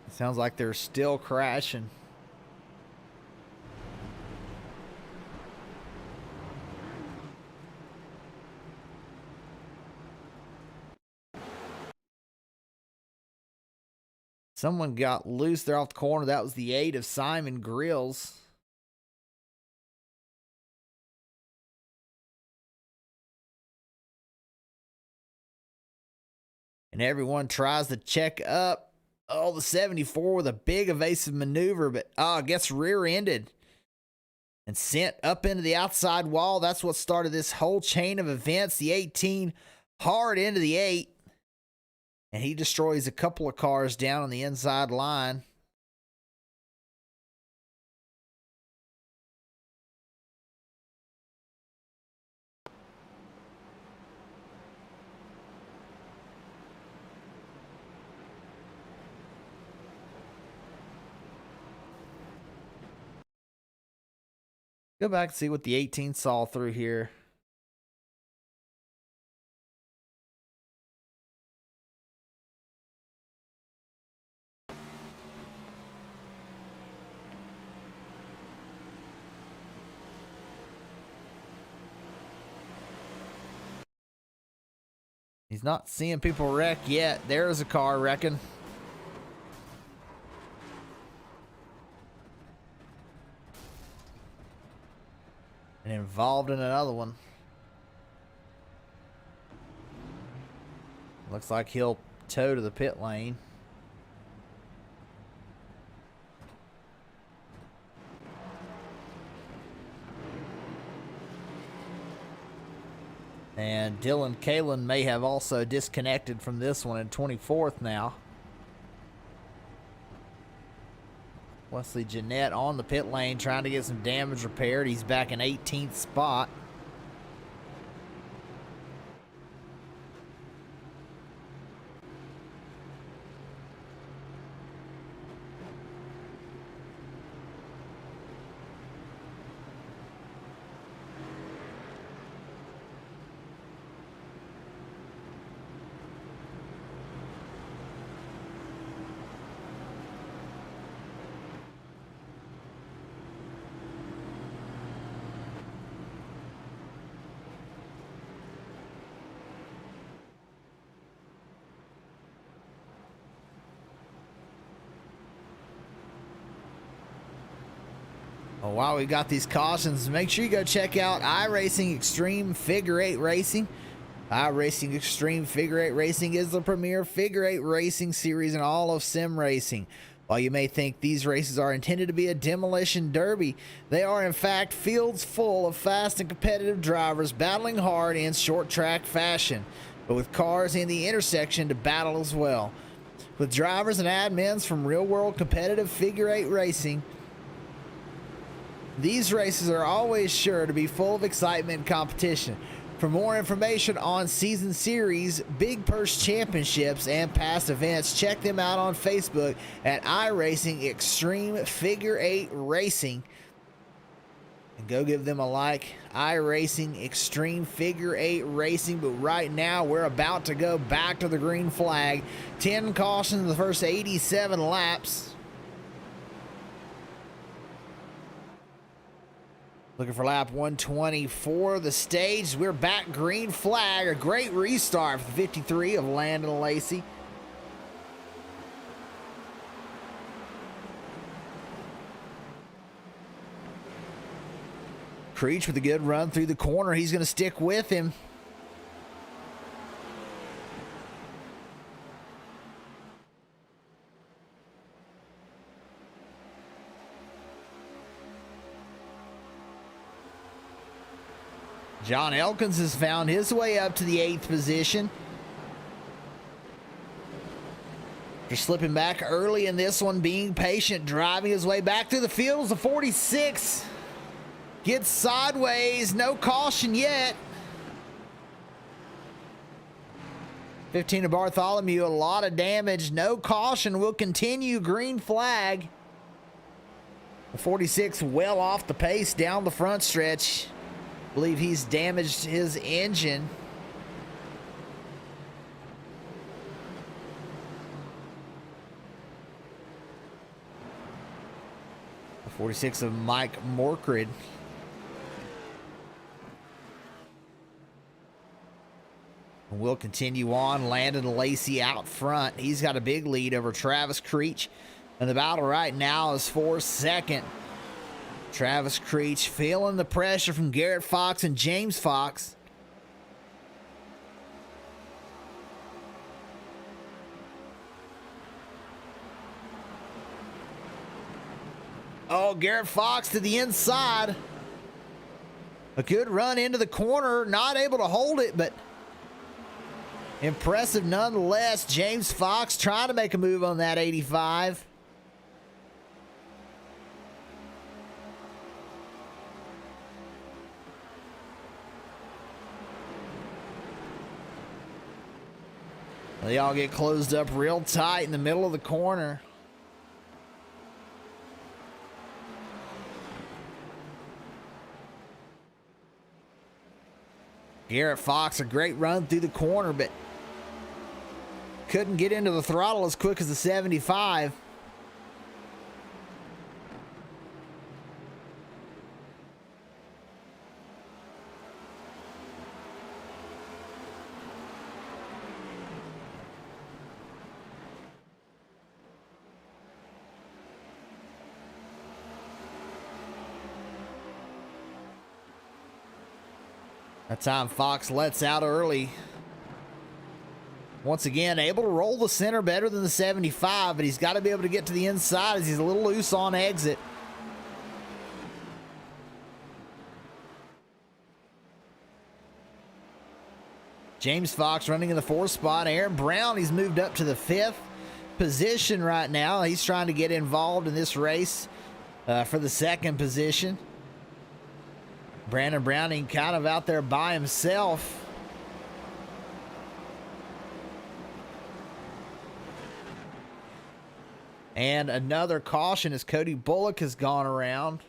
B: Sounds like they're still crashing. Someone got loose there off the corner. That was the 8 of Simon Grills. And everyone tries to check up. Oh, the 74 with a big evasive maneuver, but gets rear-ended and sent up into the outside wall. That's what started this whole chain of events. The 18 hard into the 8. And he destroys a couple of cars down on the inside line. Go back and see what the 18 saw through here. He's not seeing people wreck yet. There's a car wrecking. And involved in another one. Looks like he'll tow to the pit lane. And Dylan Kalin may have also disconnected from this one in 24th now. Wesley Jeanette on the pit lane trying to get some damage repaired. He's back in 18th spot. While we got these cautions, make sure you go check out iRacing Extreme Figure 8 Racing. iRacing Extreme Figure 8 Racing is the premier figure 8 racing series in all of sim racing. While you may think these races are intended to be a demolition derby, they are in fact fields full of fast and competitive drivers battling hard in short track fashion, but with cars in the intersection to battle as well. With drivers and admins from real world competitive figure 8 racing, these races are always sure to be full of excitement and competition. For more information on season series, big purse championships, and past events, check them out on Facebook at iRacing Extreme Figure 8 Racing. And go give them a like. iRacing Extreme Figure 8 Racing. But right now, we're about to go back to the green flag. 10 cautions in the first 87 laps. Looking for lap 124 of the stage. We're back green flag. A great restart for the 53 of Landon Lacey. Creech with a good run through the corner. He's going to stick with him. John Elkins has found his way up to the 8th position. After slipping back early in this one, being patient, driving his way back through the field as the 46 gets sideways. No caution yet. 15 to Bartholomew, a lot of damage. No caution, will continue. Green flag. The 46 well off the pace down the front stretch. Believe he's damaged his engine. The 46 of Mike Morkrid. We'll continue on. Landon Lacey out front. He's got a big lead over Travis Creech. And the battle right now is for second. Travis Creech feeling the pressure from Garrett Fox and James Fox. Oh, Garrett Fox to the inside. A good run into the corner. Not able to hold it, but impressive nonetheless. James Fox trying to make a move on that 85. They all get closed up real tight in the middle of the corner. Garrett Fox, a great run through the corner, but couldn't get into the throttle as quick as the 75. That time Fox lets out early. Once again, able to roll the center better than the 75, but he's got to be able to get to the inside as he's a little loose on exit. James Fox running in the 4th spot. Aaron Brown, he's moved up to the 5th position right now. He's trying to get involved in this race for the 2nd position. Brandon Browning kind of out there by himself. And another caution as Cody Bullock has gone around.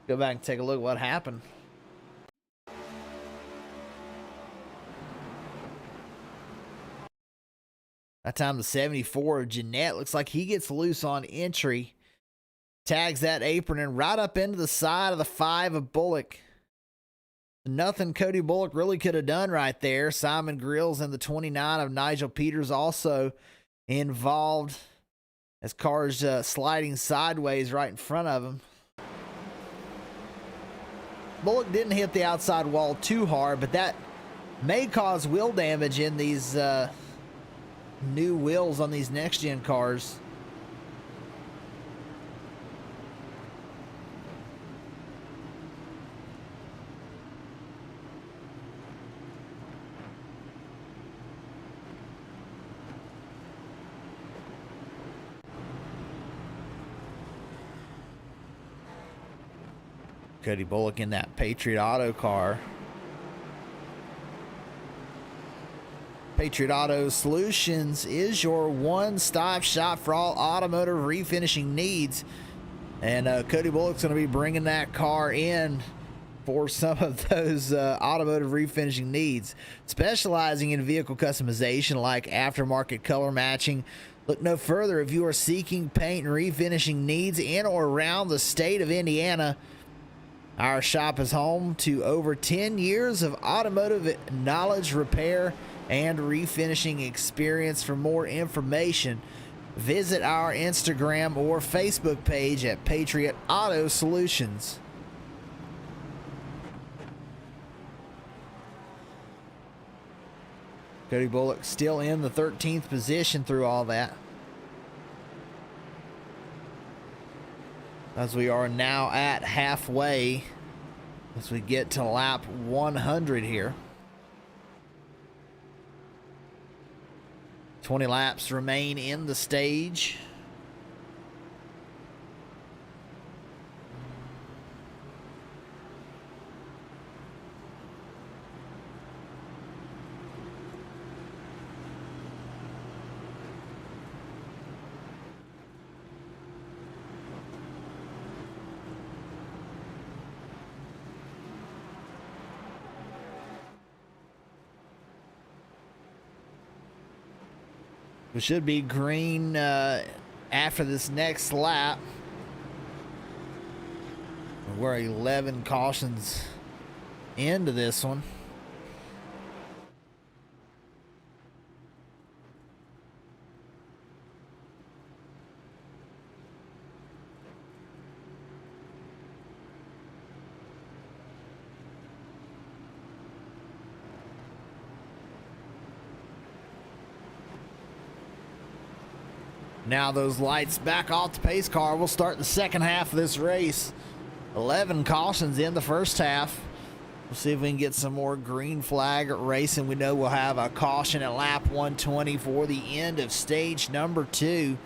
B: Go back and take a look at what happened. That time the 74 of Jeanette looks like he gets loose on entry. Tags that apron and right up into the side of the 5 of Bullock. Nothing Cody Bullock really could have done right there. Simon Grills and the 29 of Nigel Peters also involved as cars sliding sideways right in front of him. Bullock didn't hit the outside wall too hard, but that may cause wheel damage in these new wheels on these next-gen cars. Cody Bullock in that Patriot Auto car. Patriot Auto Solutions is your one-stop shop for all automotive refinishing needs. And Cody Bullock's going to be bringing that car in for some of those automotive refinishing needs. Specializing in vehicle customization like aftermarket color matching. Look no further if you are seeking paint and refinishing needs in or around the state of Indiana. Our shop is home to over 10 years of automotive knowledge, repair, and refinishing experience. For more information, visit our Instagram or Facebook page at Patriot Auto Solutions. Cody Bullock still in the 13th position through all that. As we are now at halfway as we get to lap 100 here. 20 laps remain in the stage. We should be green after this next lap. We're 11 cautions into this one. Now those lights back off the pace car. We'll start the second half of this race. 11 cautions in the first half. We'll see if we can get some more green flag racing. We know we'll have a caution at lap 120 for the end of stage number 2.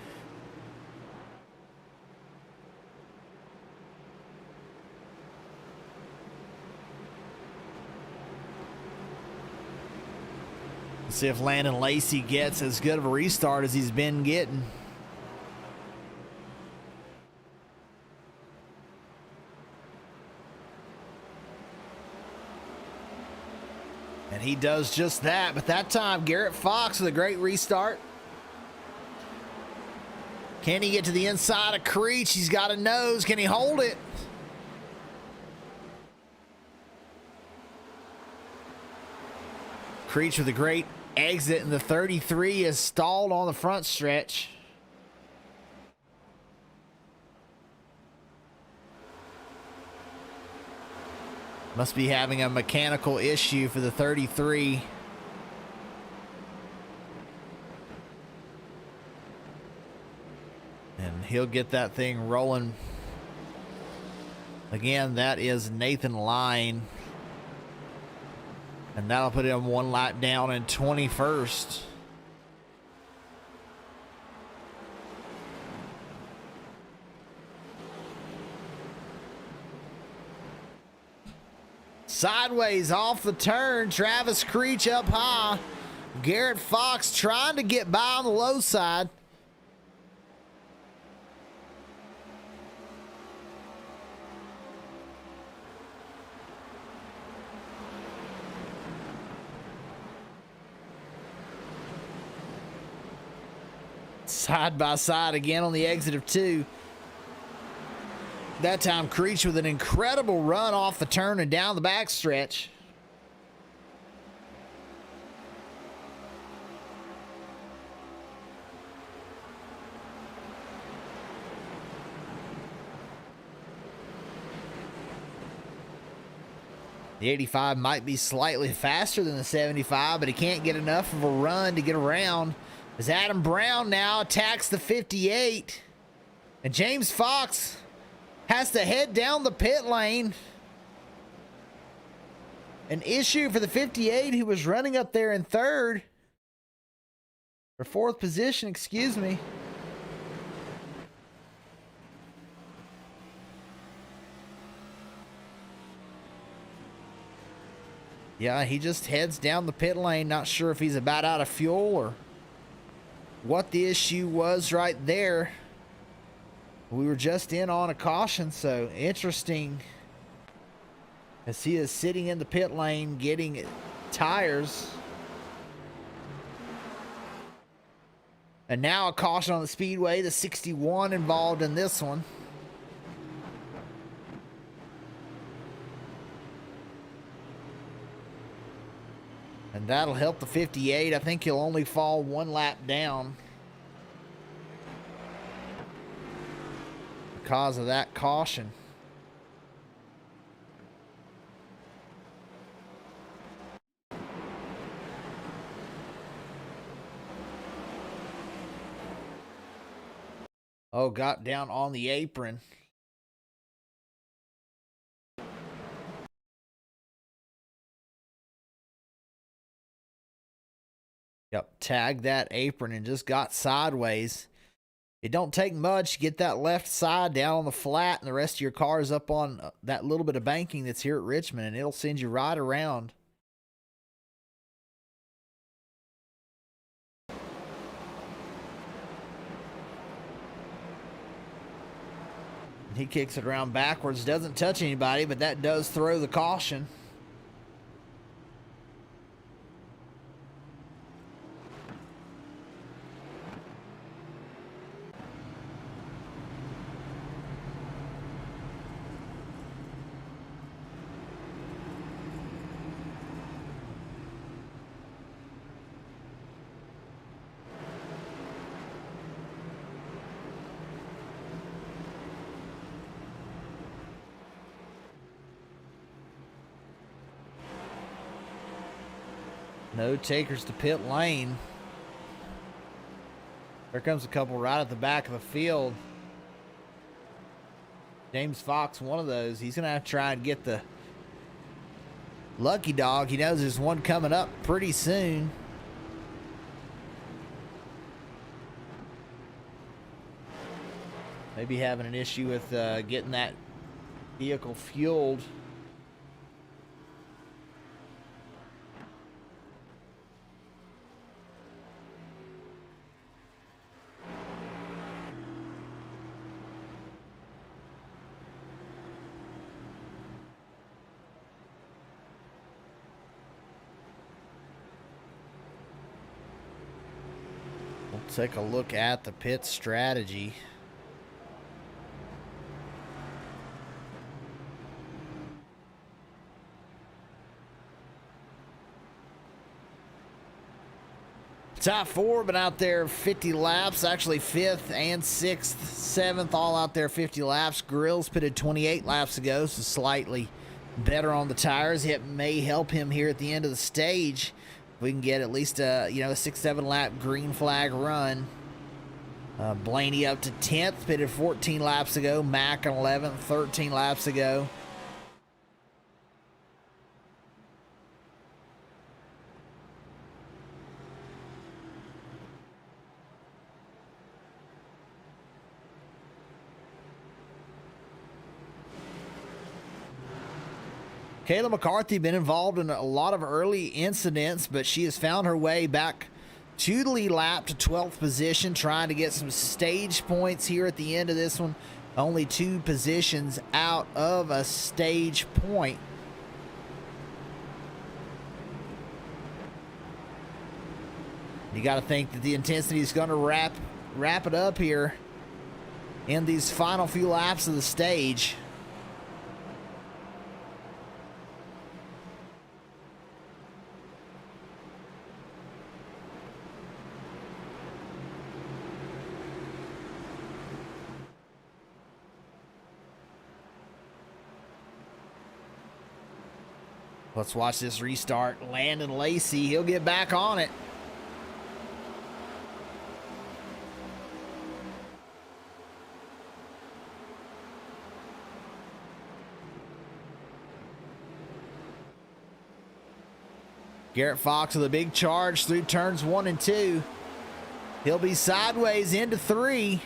B: Let's see if Landon Lacey gets as good of a restart as he's been getting. And he does just that, but that time Garrett Fox with a great restart. Can he get to the inside of Creech? He's got a nose. Can he hold it? Creech with a great exit, and the 33 is stalled on the front stretch. Must be having a mechanical issue for the 33. And he'll get that thing rolling. Again, that is Nathan Line. And that'll put him one lap down in 21st. Sideways off the turn, Travis Creech up high. Garrett Fox trying to get by on the low side. Side by side again on the exit of 2. That time Creech with an incredible run off the turn and down the backstretch. The 85 might be slightly faster than the 75, but he can't get enough of a run to get around. As Adam Brown now attacks the 58. And James Fox has to head down the pit lane. An issue for the 58 who was running up there in third. Or fourth position, excuse me. Yeah, he just heads down the pit lane. Not sure if he's about out of fuel or what the issue was right there. We were just in on a caution, so interesting as he is sitting in the pit lane getting tires. And now a caution on the speedway, the 61 involved in this one. And that'll help the 58. I think he'll only fall one lap down because of that caution. Oh, got down on the apron. Yep, tagged that apron and just got sideways. It don't take much to get that left side down on the flat, and the rest of your car is up on that little bit of banking that's here at Richmond, and it'll send you right around. He kicks it around backwards, doesn't touch anybody, but that does throw the caution. No takers to pit lane. There comes a couple right at the back of the field. James Fox, one of those. He's going to have to try and get the lucky dog. He knows there's one coming up pretty soon. Maybe having an issue with getting that vehicle fueled. Take a look at the pit strategy. Top four, been out there 50 laps, actually 5th and 6th, 7th, all out there 50 laps. Grills pitted 28 laps ago, so slightly better on the tires. It may help him here at the end of the stage. We can get at least a 6-7 lap green flag run. Blaney up to 10th, pitted 14 laps ago. Mack on 11th, 13 laps ago. Kayla McCarthy been involved in a lot of early incidents, but she has found her way back to the lead lap to 12th position, trying to get some stage points here at the end of this one. Only 2 positions out of a stage point. You got to think that the intensity is going to wrap it up here in these final few laps of the stage. Let's watch this restart. Landon Lacey, he'll get back on it. Garrett Fox with a big charge through turns 1 and 2. He'll be sideways into 3.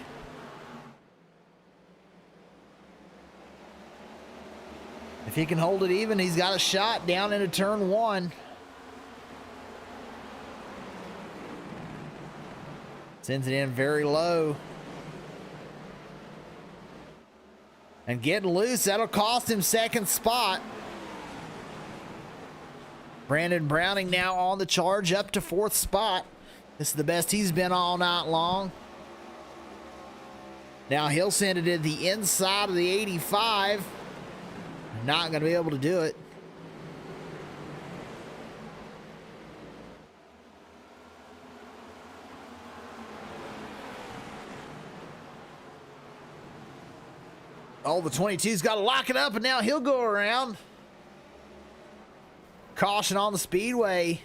B: If he can hold it even, he's got a shot down into turn 1. Sends it in very low. And getting loose, that'll cost him second spot. Brandon Browning now on the charge up to 4th spot. This is the best he's been all night long. Now he'll send it to the inside of the 85. Not going to be able to do it. Oh, the 22's got to lock it up, and now he'll go around. Caution on the speedway.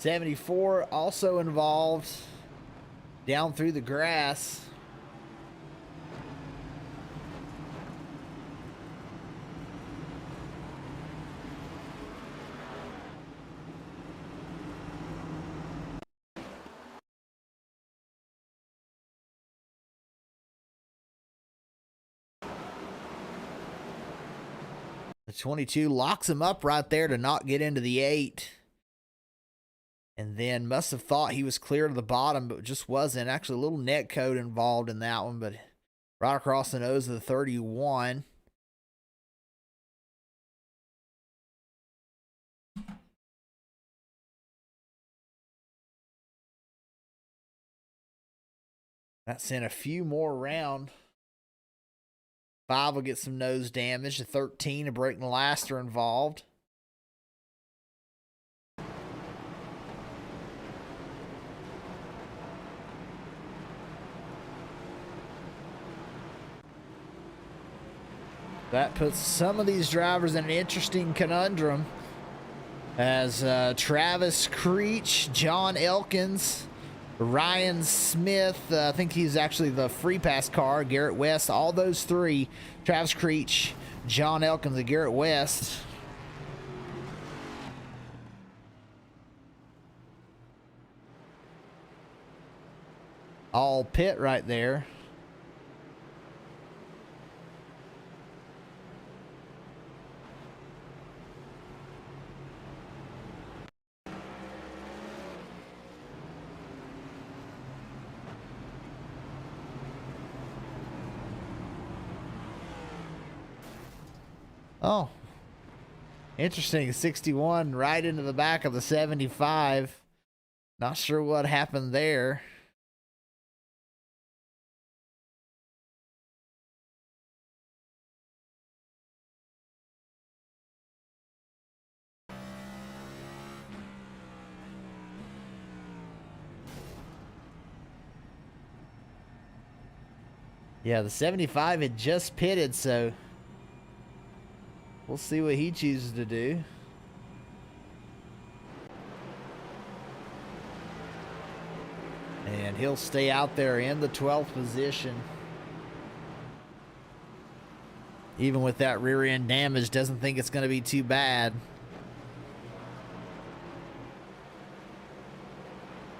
B: 74 also involved down through the grass. The 22 locks him up right there to not get into the 8. And then must have thought he was clear to the bottom, but just wasn't. Actually, a little net code involved in that one, but right across the nose of the 31. That sent a few more around. 5 will get some nose damage. The 13, a brake and laster involved. That puts some of these drivers in an interesting conundrum as Travis Creech, John Elkins, Ryan Smith, I think he's actually the free pass car, Garrett West, all those three, Travis Creech, John Elkins, and Garrett West. All pit right there. Oh, interesting. 61 right into the back of the 75. Not sure what happened there. Yeah, the 75 had just pitted, so we'll see what he chooses to do. And he'll stay out there in the 12th position. Even with that rear end damage, doesn't think it's going to be too bad.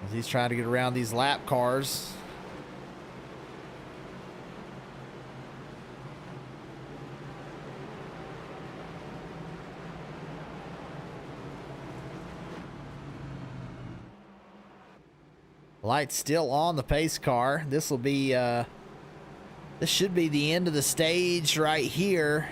B: As he's trying to get around these lap cars. Lights still on the pace car. This will be, this should be the end of the stage right here.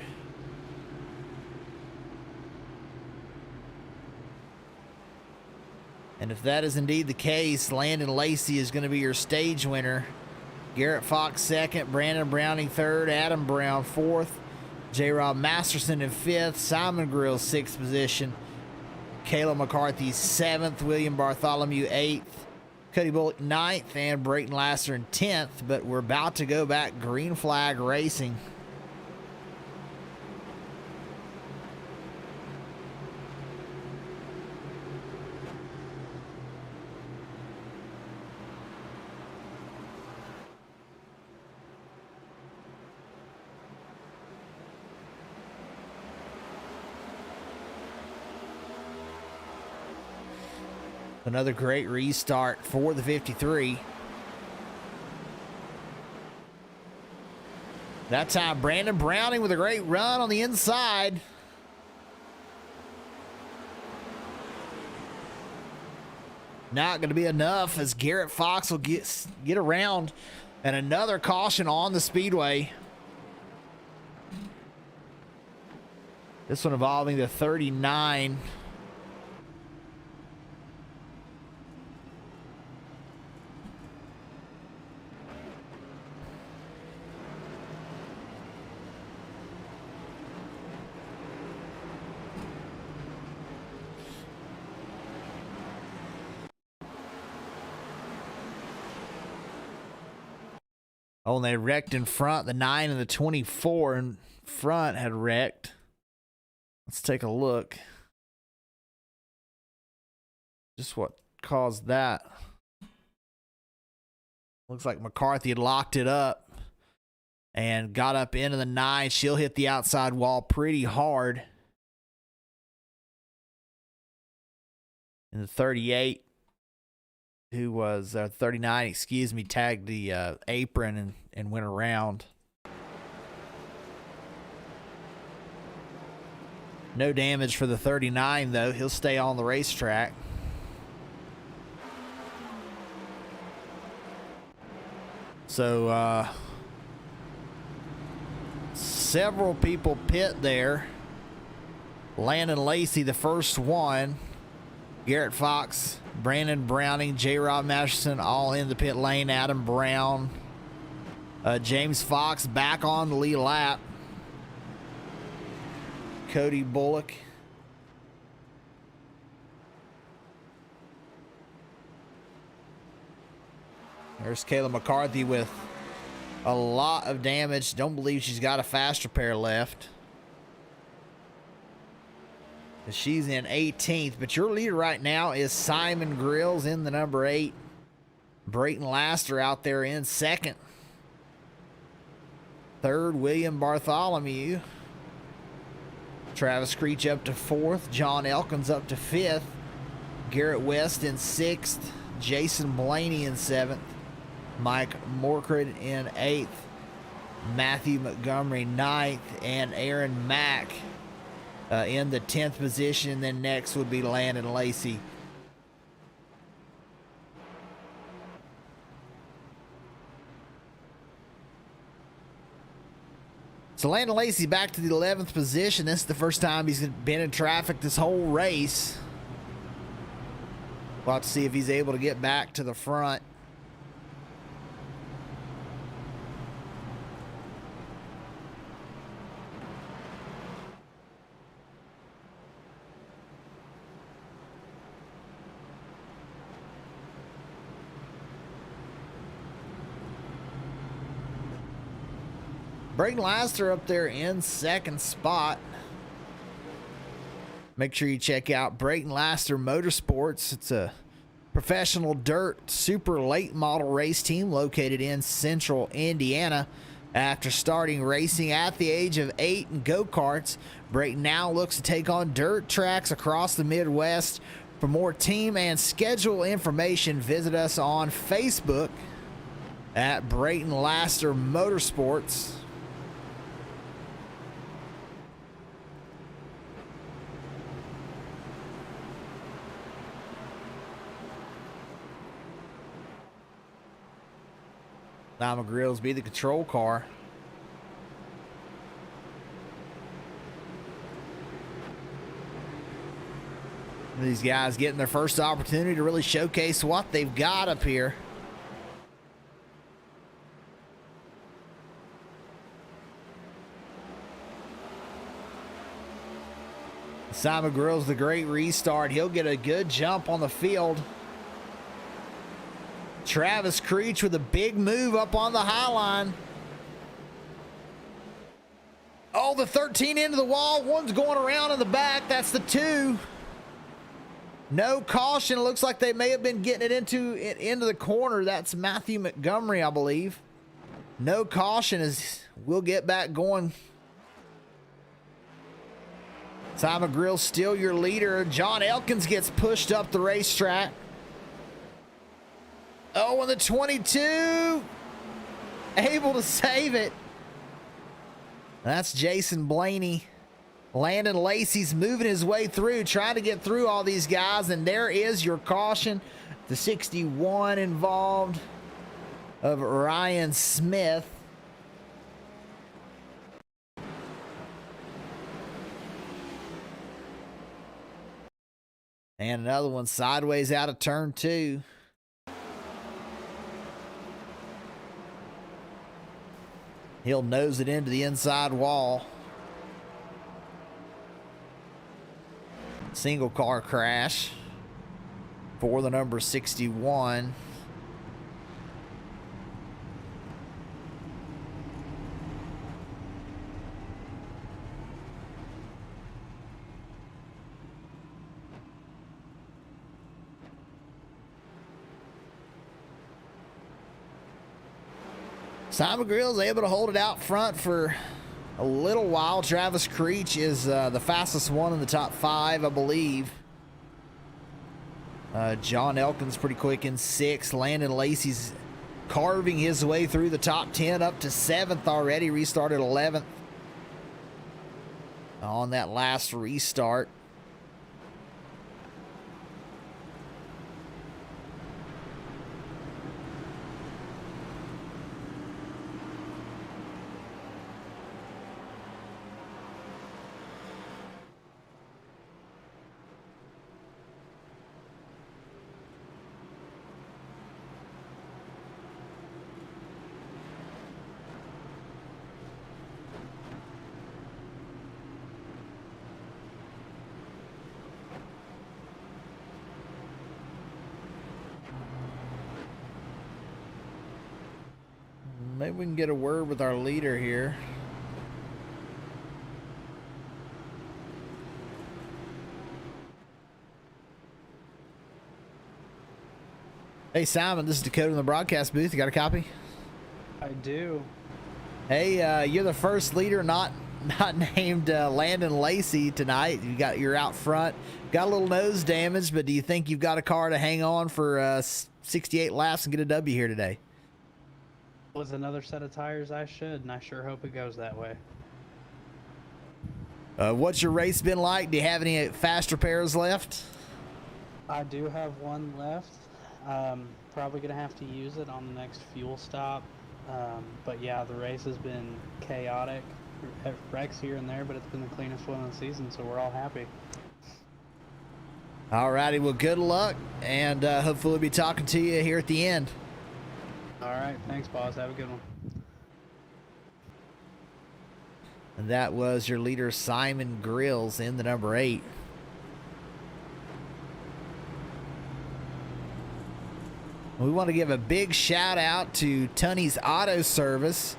B: And if that is indeed the case, Landon Lacey is going to be your stage winner. Garrett Fox second, Brandon Browning third, Adam Brown fourth, J-Rob Masterson in fifth, Simon Grill sixth position, Caleb McCarthy seventh, William Bartholomew eighth, Cody Bullock ninth, and Brayton Lasser in 10th, but we're about to go back green flag racing. Another great restart for the 53. That time, Brandon Browning with a great run on the inside. Not going to be enough as Garrett Fox will get around. And another caution on the speedway. This one involving the 39. Oh, and they wrecked in front. The 9 and the 24 in front had wrecked. Let's take a look. just what caused that. Looks like McCarthy had locked it up and got up into the 9. She'll hit the outside wall pretty hard. And the 38, who was 39, excuse me, tagged the apron and went around. No damage for the 39, though. He'll stay on the racetrack. So, several people pit there. Landon Lacey, the first one. Garrett Fox, Brandon Browning, J-Rob Masterson, all in the pit lane. Adam Brown. James Fox back on the lead lap. Cody Bullock. There's Kayla McCarthy with a lot of damage. Don't believe she's got a fast repair left. She's in 18th, but your leader right now is Simon Grills in the number 8. Brayton Laster out there in 2nd. 3rd, William Bartholomew. Travis Creech up to 4th. John Elkins up to 5th. Garrett West in 6th. Jason Blaney in 7th. Mike Morcred in 8th. Matthew Montgomery 9th. And Aaron Mack in the 10th position. Then next would be Landon Lacey. So Landon Lacey back to the 11th position. This is the first time he's been in traffic this whole race. We'll have to see if he's able to get back to the front. Brayton Laster up there in 2nd spot. Make sure you check out Brayton Laster Motorsports. It's a professional dirt super late model race team located in central Indiana. After starting racing at the age of 8 in go-karts, Brayton now looks to take on dirt tracks across the Midwest. For more team and schedule information, visit us on Facebook at Brayton Laster Motorsports. Lima Grills be the control car. These guys getting their first opportunity to really showcase what they've got up here. Simon Grills, the great restart. He'll get a good jump on the field. Travis Creech with a big move up on the high line. Oh, the 13 into the wall. One's going around in the back. That's the 2. No caution. It looks like they may have been getting it into the corner. That's Matthew Montgomery, I believe. No caution as we'll get back going. Simon Grills still your leader. John Elkins gets pushed up the racetrack. Oh, and the 22 able to save it. That's Jason Blaney. Landon Lacey's moving his way through, trying to get through all these guys, and there is your caution. The 61 involved of Ryan Smith. And another one sideways out of turn 2. He'll nose it into the inside wall. Single car crash for the number 61. Simon Grill's able to hold it out front for a little while. Travis Creech is the fastest one in the top 5, I believe. John Elkins pretty quick in 6th. Landon Lacey's carving his way through the top 10 up to 7th already. Restarted 11th on that last restart. Maybe we can get a word with our leader here. Hey Simon, this is Dakota in the broadcast booth. You got a copy?
C: I do.
B: Hey, you're the first leader not named Landon Lacey tonight. You're out front. Got a little nose damage, but do you think you've got a car to hang on for 68 laps and get a W here today?
C: With another set of tires, I should, and I sure hope it goes that way.
B: What's your race been like? Do you have any fast repairs left?
C: I do have one left. Probably gonna have to use it on the next fuel stop. But yeah, the race has been chaotic. Wrecks here and there, but it's been the cleanest one of the season, so we're all happy.
B: Alrighty, well, good luck, and hopefully we'll be talking to you here at the end.
C: All right, thanks, boss. Have a good one.
B: And that was your leader, Simon Grills, in the number 8. We want to give a big shout out to Tunney's Auto Service.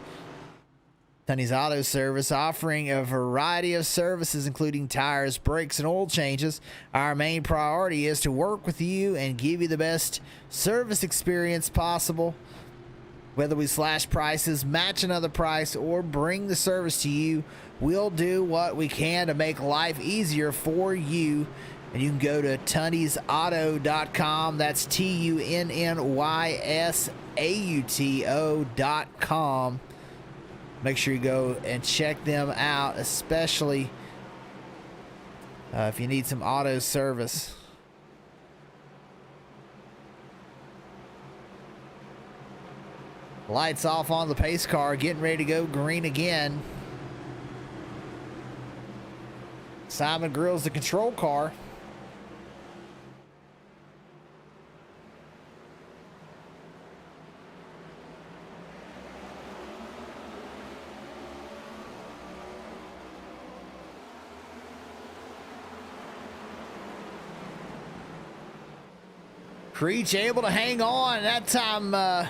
B: Tunney's Auto Service offering a variety of services, including tires, brakes, and oil changes. Our main priority is to work with you and give you the best service experience possible. Whether we slash prices, match another price, or bring the service to you, we'll do what we can to make life easier for you. And you can go to TunnysAuto.com. That's TUNNYSAUTO.com. Make sure you go and check them out, especially if you need some auto service. Lights off on the pace car, getting ready to go green again. Simon Grills the control car. Creech able to hang on. That time,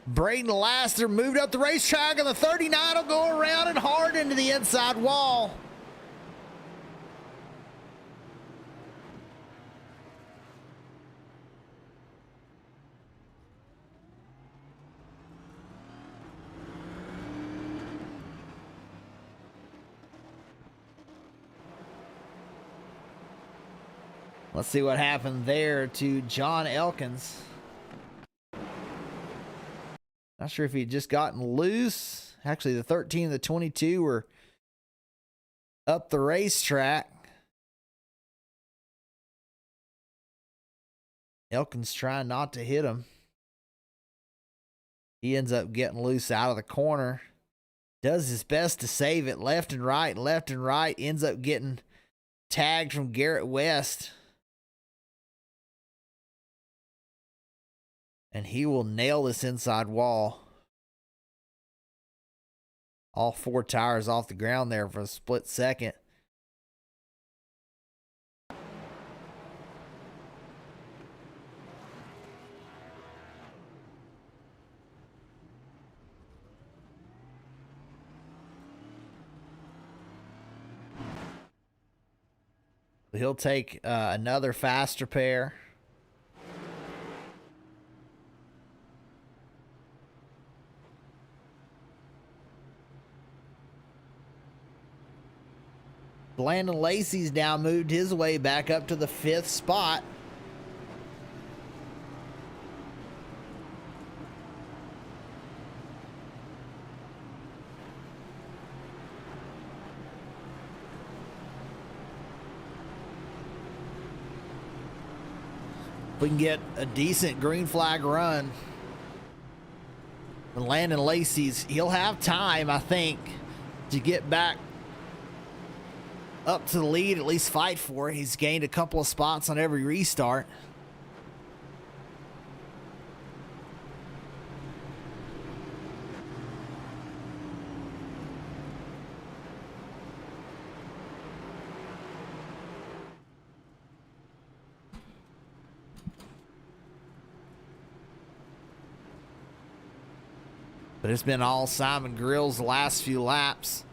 B: Braden Laster moved up the racetrack, and the 39 will go around and hard into the inside wall. Let's see what happened there to John Elkins. Not sure if he had just gotten loose. Actually, the 13 and the 22 were up the racetrack. Elkins trying not to hit him. He ends up getting loose out of the corner. Does his best to save it left and right, left and right. Ends up getting tagged from Garrett West. And he will nail this inside wall. All 4 tires off the ground there for a split second. He'll take another fast repair. Landon Lacey's now moved his way back up to the 5th spot. If we can get a decent green flag run, and Landon Lacey's, he'll have time, I think, to get back up to the lead, at least fight for it. He's gained a couple of spots on every restart. But it's been all Simon Grills the last few laps.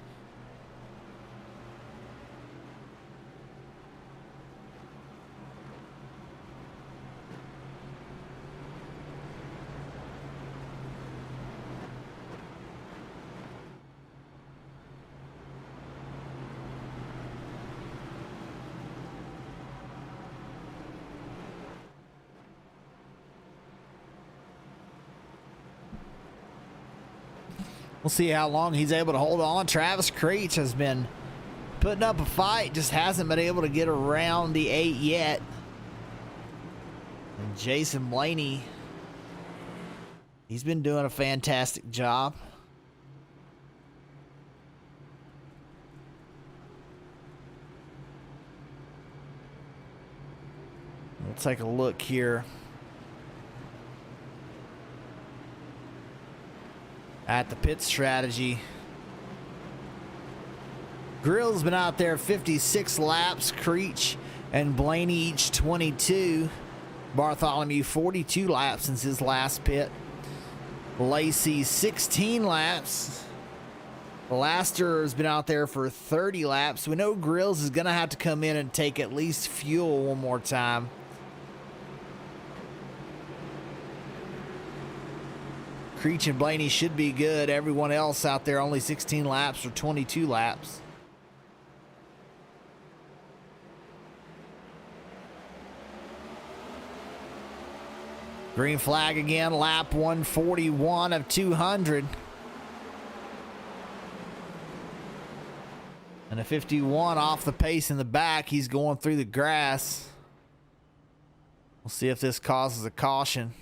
B: We'll see how long he's able to hold on. Travis Creech has been putting up a fight, just hasn't been able to get around the 8 yet. And Jason Blaney, he's been doing a fantastic job. We'll take a look here at the pit strategy. Grill's been out there 56 laps. Creech and Blaney each 22. Bartholomew 42 laps since his last pit. Lacey 16 laps. Laster has been out there for 30 laps. We know Grills is going to have to come in and take at least fuel one more time. Creech and Blaney should be good. Everyone else out there only 16 laps or 22 laps. Green flag again, lap 141 of 200. And a 51 off the pace in the back. He's going through the grass. We'll see if this causes a caution.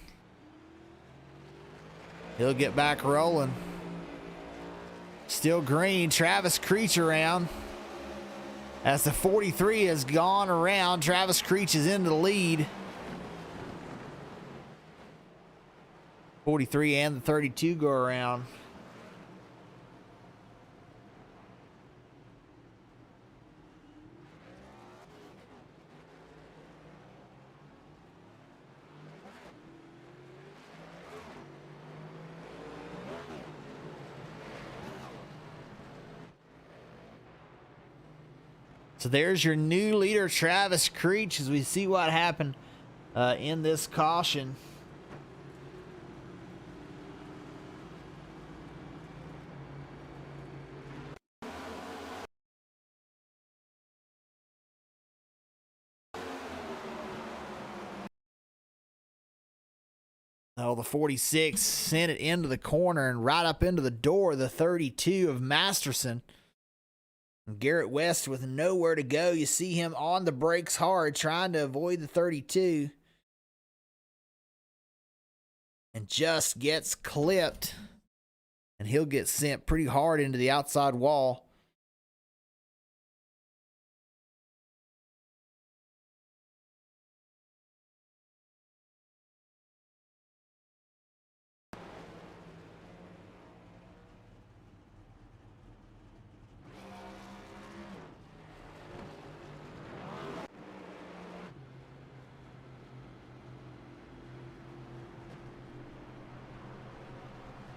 B: He'll get back rolling. Still green. Travis Creech around. As the 43 has gone around, Travis Creech is in the lead. 43 and the 32 go around. So there's your new leader, Travis Creech, as we see what happened in this caution. Oh, the 46 sent it into the corner and right up into the door, the 32 of Masterson. Garrett West with nowhere to go. You see him on the brakes hard, trying to avoid the 32. And just gets clipped. And he'll get sent pretty hard into the outside wall.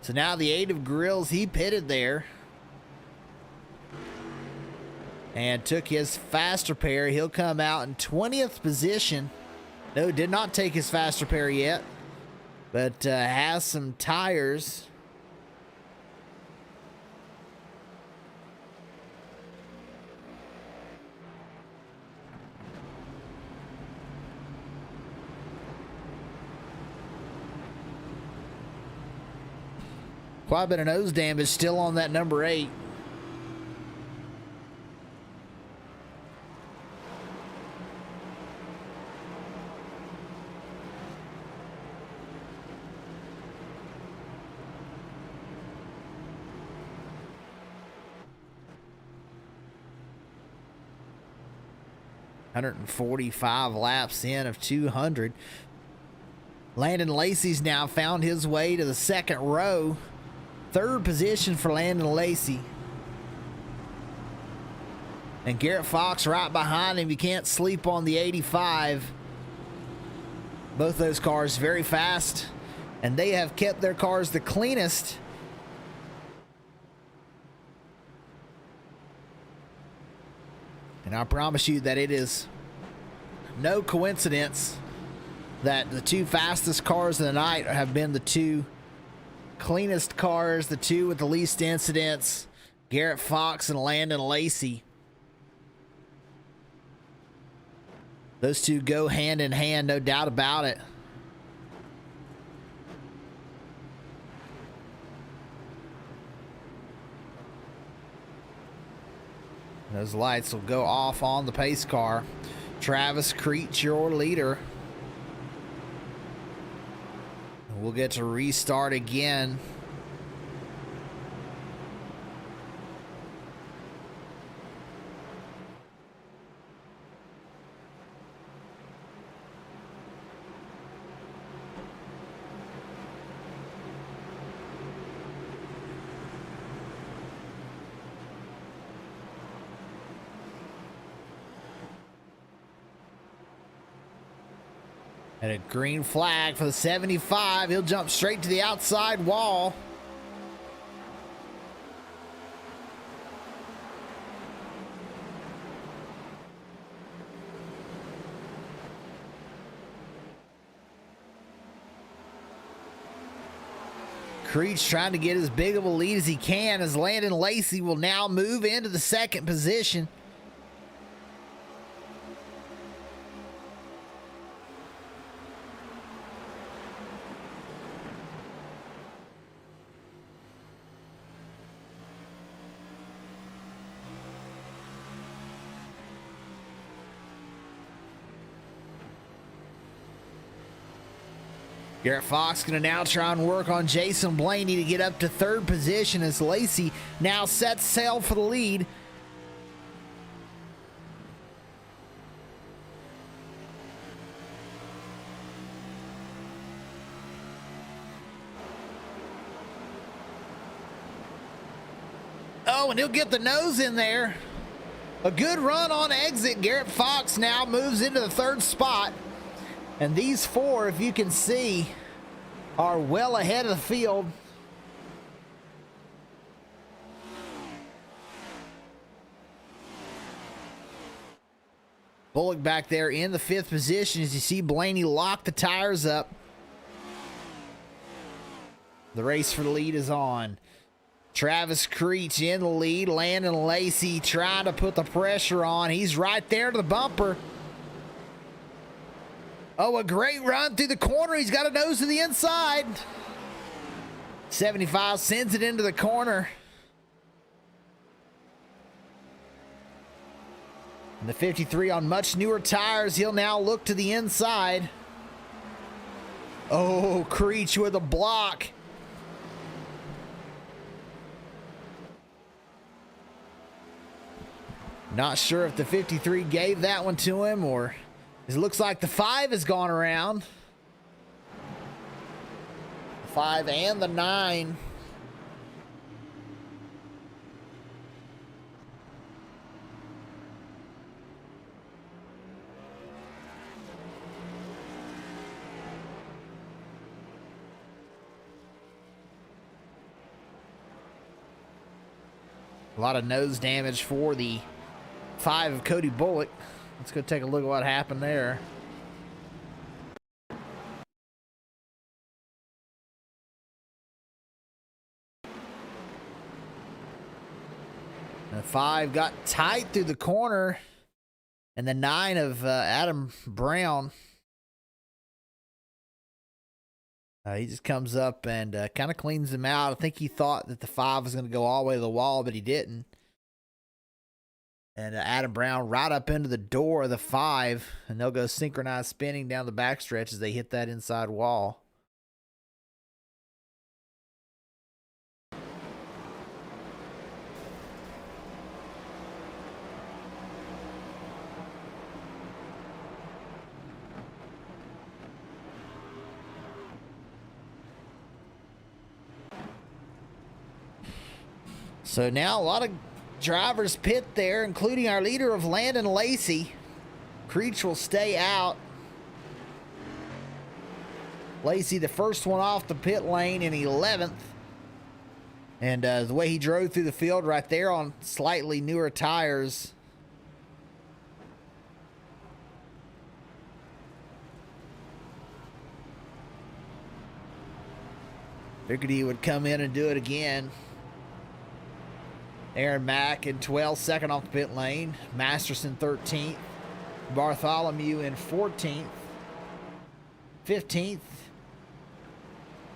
B: So now the 8 of Grills, he pitted there. And took his fast repair. He'll come out in 20th position. No, did not take his fast repair yet. But has some tires. Quite a bit of nose damage still on that number 8. $145 laps in of 200. Landon Lacey's now found his way to the second row. Third position for Landon Lacey. And Garrett Fox right behind him. You can't sleep on the 85. Both those cars very fast. And they have kept their cars the cleanest. And I promise you that it is no coincidence that the two fastest cars of the night have been the two cleanest cars, the two with the least incidents, Garrett Fox and Landon Lacey. Those two go hand in hand, no doubt about it. Those lights will go off on the pace car. Travis Creech, your leader. We'll get to restart again. And a green flag for the 75. He'll jump straight to the outside wall. Creech trying to get as big of a lead as he can as Landon Lacey will now move into the second position. Garrett Fox going to now try and work on Jason Blaney to get up to third position as Lacey now sets sail for the lead. Oh, and he'll get the nose in there. A good run on exit. Garrett Fox now moves into the third spot. And these four, if you can see, are well ahead of the field. Bullock back there in the fifth position as you see Blaney lock the tires up. The race for the lead is on. Travis Creech in the lead. Landon Lacey trying to put the pressure on. He's right there to the bumper. Oh, a great run through the corner. He's got a nose to the inside. 75 sends it into the corner. And the 53 on much newer tires. He'll now look to the inside. Oh, Creech with a block. Not sure if the 53 gave that one to him or... It looks like the 5 has gone around. The 5 and the 9. A lot of nose damage for the 5 of Cody Bullock. Let's go take a look at what happened there. The 5 got tight through the corner, and the 9 of Adam Brown He just comes up and kind of cleans him out. I think he thought that the 5 was going to go all the way to the wall, but he didn't. And Adam Brown right up into the door of the 5, and they'll go synchronized spinning down the backstretch as they hit that inside wall. So now a lot of drivers pit there, including our leader of Landon Lacey. Creech will stay out. Lacey, the first one off the pit lane in 11th. And the way he drove through the field right there on slightly newer tires. Figured he would come in and do it again. Aaron Mack in 12th, second off the pit lane. Masterson 13th. Bartholomew in 14th. 15th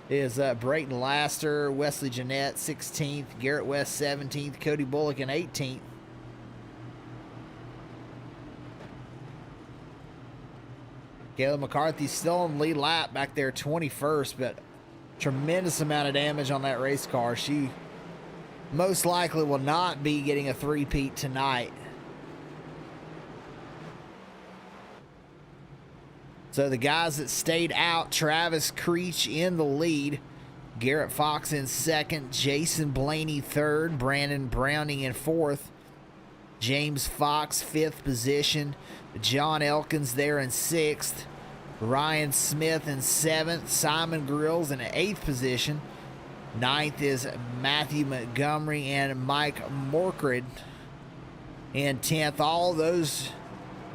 B: is Brayton Laster. Wesley Jeanette 16th. Garrett West 17th. Cody Bullock in 18th. Caleb McCarthy still on the lead lap back there 21st, but tremendous amount of damage on that race car. She most likely will not be getting a three-peat tonight. So the guys that stayed out, Travis Creech in the lead, Garrett Fox in second, Jason Blaney third, Brandon Browning in fourth, James Fox fifth position, John Elkins there in sixth, Ryan Smith in seventh, Simon Grills in eighth position. Ninth is Matthew Montgomery and Mike Morkred in 10th. All those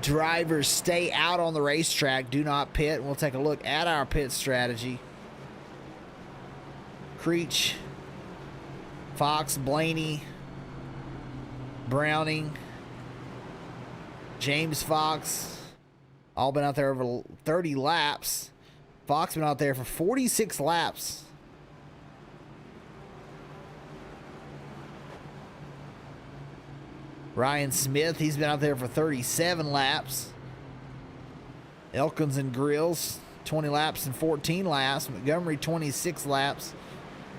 B: drivers stay out on the racetrack, do not pit. And we'll take a look at our pit strategy. Creech, Fox, Blaney, Browning, James Fox, all been out there over 30 laps. Fox been out there for 46 laps. Ryan Smith, he's been out there for 37 laps. Elkins and Grills, 20 laps and 14 laps. Montgomery, 26 laps.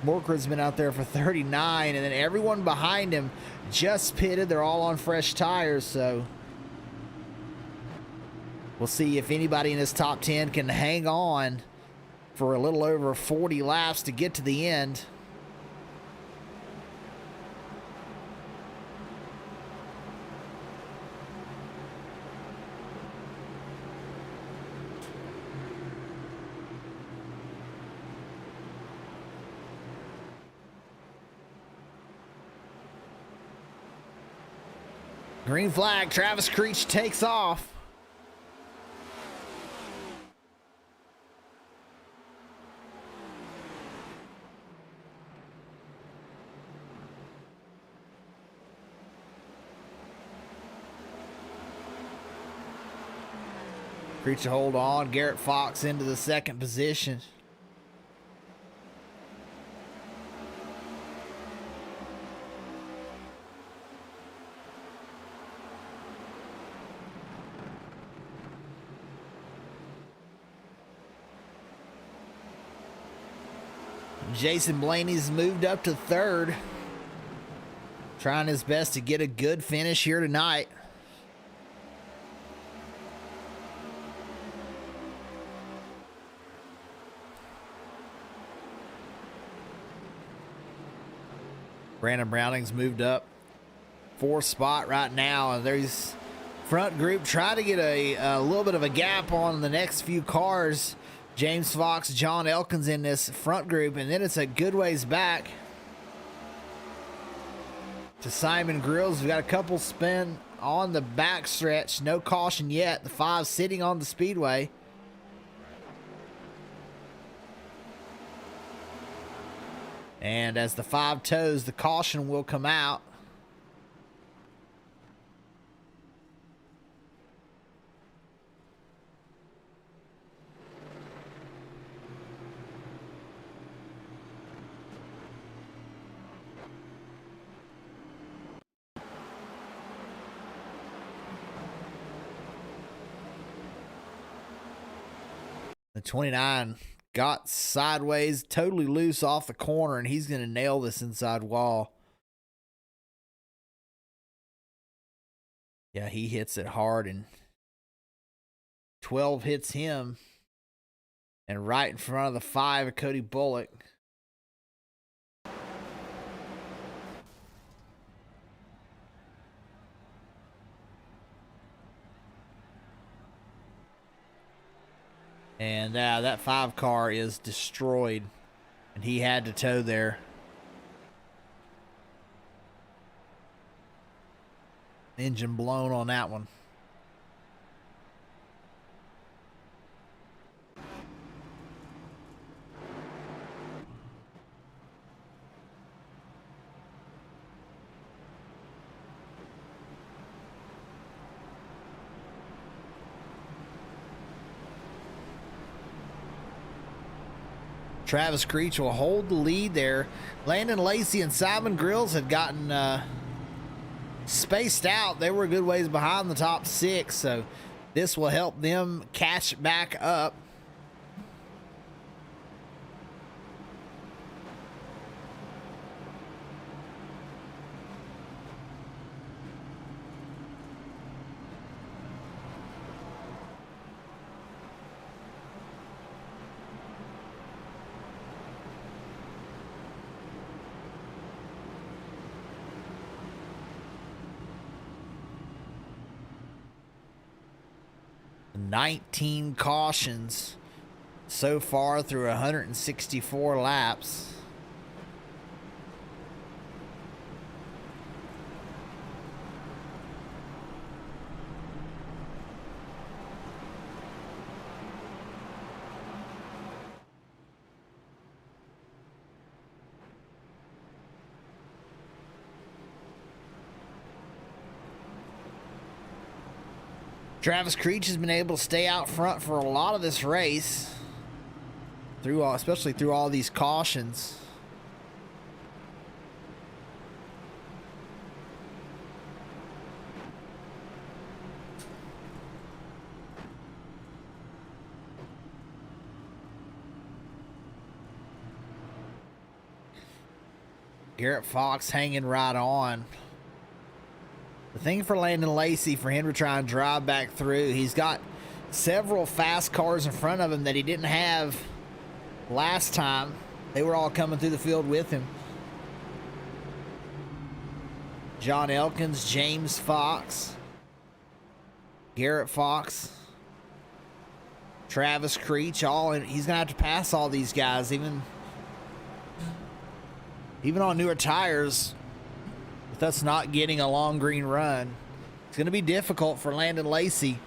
B: Morkred's been out there for 39. And then everyone behind him just pitted. They're all on fresh tires, so we'll see if anybody in this top 10 can hang on for a little over 40 laps to get to the end. Green flag, Travis Creech takes off. Creech to hold on. Garrett Fox into the second position. Jason Blaney's moved up to third. Trying his best to get a good finish here tonight. Brandon Browning's moved up. Fourth spot right now. And there's front group trying to get a little bit of a gap on the next few cars. James Fox, John Elkins in this front group, and then it's a good ways back to Simon Grills. We've got a couple spin on the back stretch. No caution yet. The 5 sitting on the speedway. And as the 5 toes, the caution will come out. And 29 got sideways, totally loose off the corner, and he's going to nail this inside wall. Yeah, he hits it hard, and 12 hits him. And right in front of the 5 of Cody Bullock. And that 5 car is destroyed. And he had to tow there. Engine blown on that one. Travis Creech will hold the lead there. Landon Lacey and Simon Grills had gotten spaced out. They were a good ways behind the top 6, so this will help them catch back up. Nineteen cautions so far through 164 laps. Travis Creech has been able to stay out front for a lot of this race, especially through all these cautions. Garrett Fox hanging right on. The thing for Landon Lacey, for him to try and drive back through, he's got several fast cars in front of him that he didn't have last time. They were all coming through the field with him. John Elkins, James Fox, Garrett Fox, Travis Creech, he's going to have to pass all these guys, even on newer tires. With us not getting a long green run, it's going to be difficult for Landon Lacey.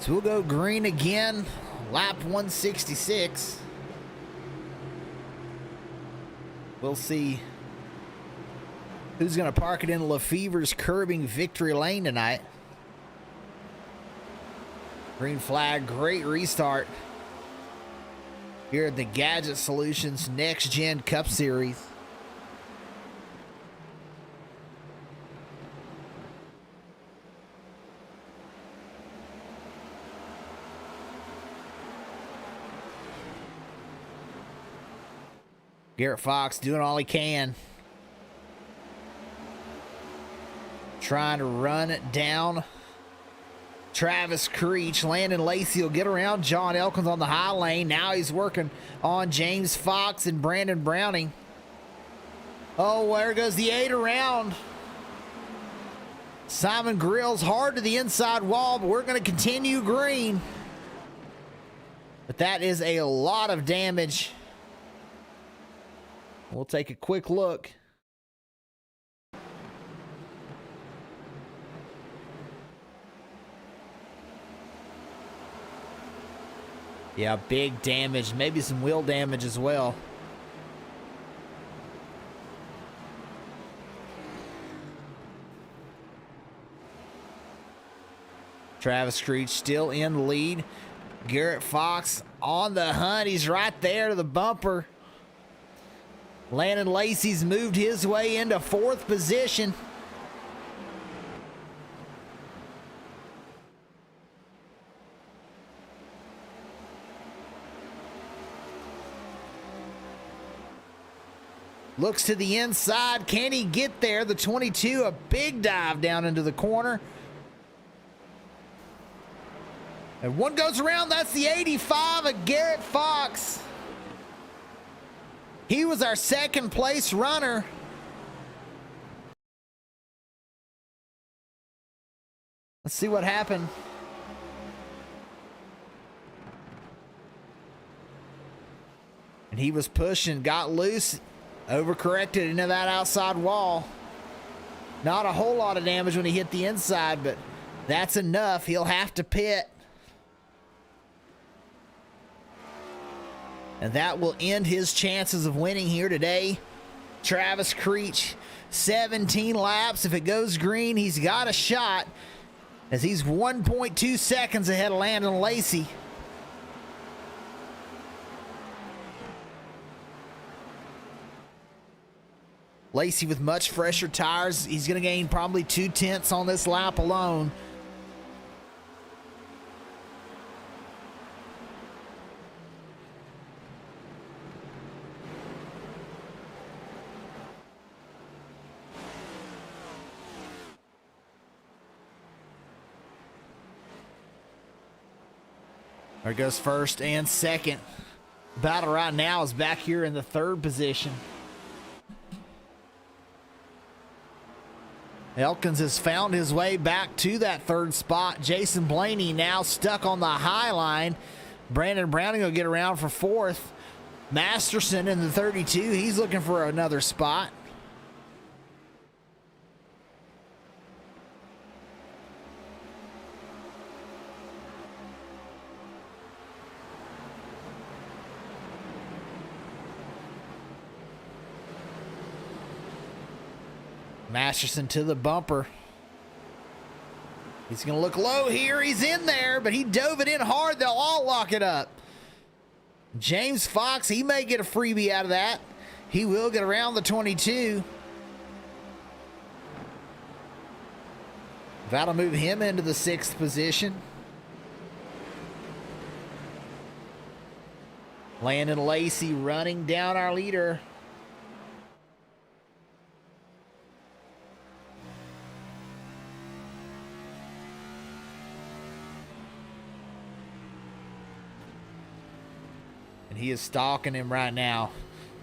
B: So we'll go green again, lap 166. We'll see who's going to park it in Lefevre's curbing victory lane tonight. Green flag, great restart here at the Gadgit Solutions Next Gen Cup Series. Garrett Fox doing all he can. Trying to run it down. Travis Creech. Landon Lacey will get around John Elkins on the high lane. Now he's working on James Fox and Brandon Browning. Oh, there goes the 8 around. Simon Grills hard to the inside wall, but we're going to continue green. But that is a lot of damage. We'll take a quick look. Yeah, big damage. Maybe some wheel damage as well. Travis Creech still in the lead. Garrett Fox on the hunt. He's right there to the bumper. Landon Lacey's moved his way into 4th position. Looks to the inside. Can he get there? The 22, a big dive down into the corner. And one goes around. That's the 85 of Garrett Fox. He was our 2nd place runner. Let's see what happened. And he was pushing, got loose, overcorrected into that outside wall. Not a whole lot of damage when he hit the inside, but that's enough. He'll have to pit. And that will end his chances of winning here today. Travis Creech, 17 laps. If it goes green, he's got a shot, as he's 1.2 seconds ahead of Landon Lacey. Lacey with much fresher tires. He's going to gain probably 2/10 on this lap alone. There goes 1st and 2nd. Battle right now is back here in the 3rd position. Elkins has found his way back to that 3rd spot. Jason Blaney now stuck on the high line. Brandon Browning will get around for 4th. Masterson in the 32. He's looking for another spot. Masterson to the bumper. He's going to look low here. He's in there, but he dove it in hard. They'll all lock it up. James Fox, he may get a freebie out of that. He will get around the 22. That'll move him into the 6th position. Landon Lacey running down our leader. He is stalking him right now.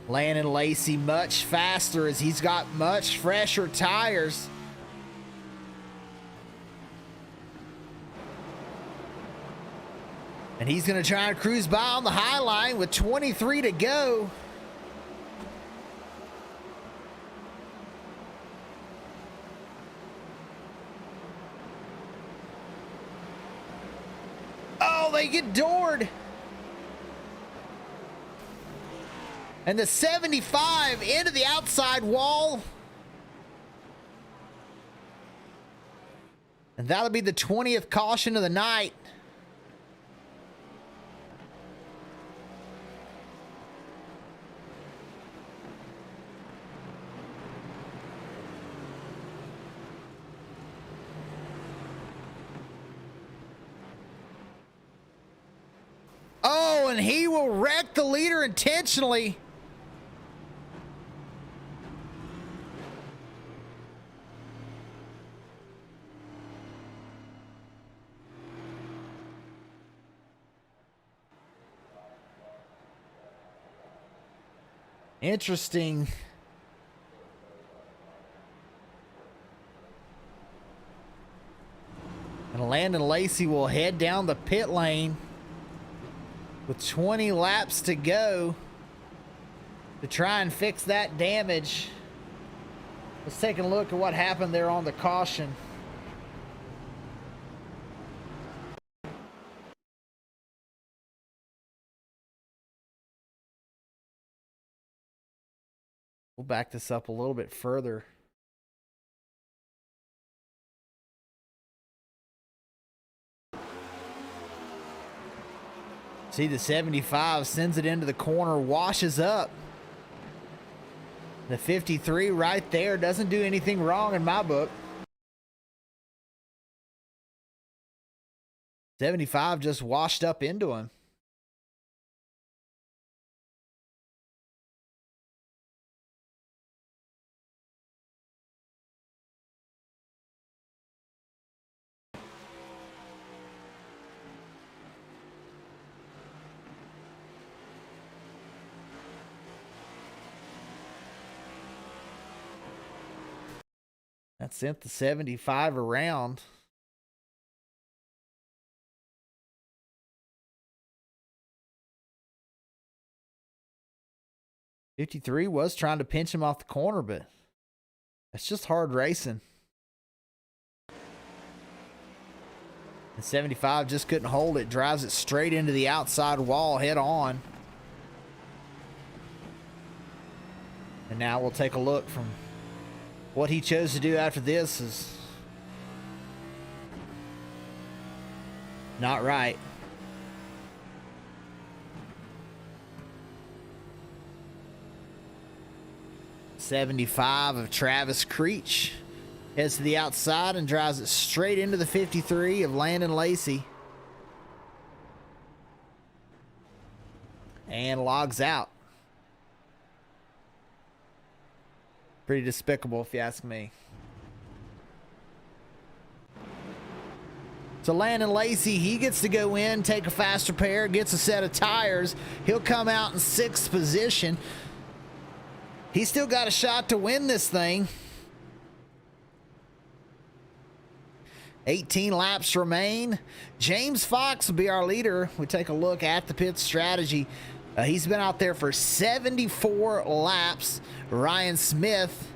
B: Landon Lacey much faster, as he's got much fresher tires. And he's going to try and cruise by on the high line with 23 to go. Oh, they get doored. And the 75 into the outside wall. And that'll be the 20th caution of the night. Oh, and he will wreck the leader intentionally. Interesting. And Landon Lacey will head down the pit lane with 20 laps to go to try and fix that damage. Let's take a look at what happened there on the caution. We'll back this up a little bit further. See, the 75 sends it into the corner, washes up. The 53 right there doesn't do anything wrong in my book. 75 just washed up into him. That sent the 75 around. '53 was trying to pinch him off the corner, but that's just hard racing. And 75 just couldn't hold it, drives it straight into the outside wall head on. And now we'll take a look from what he chose to do after this is not right. '75 of Travis Creech heads to the outside and drives it straight into the 53 of Landon Lacey. And logs out. Pretty despicable, if you ask me. So Landon Lacey, he gets to go in, take a faster pair, gets a set of tires. He'll come out in 6th position. He's still got a shot to win this thing. 18 laps remain. James Fox will be our leader. We take a look at the pit strategy. He's been out there for 74 laps. Ryan Smith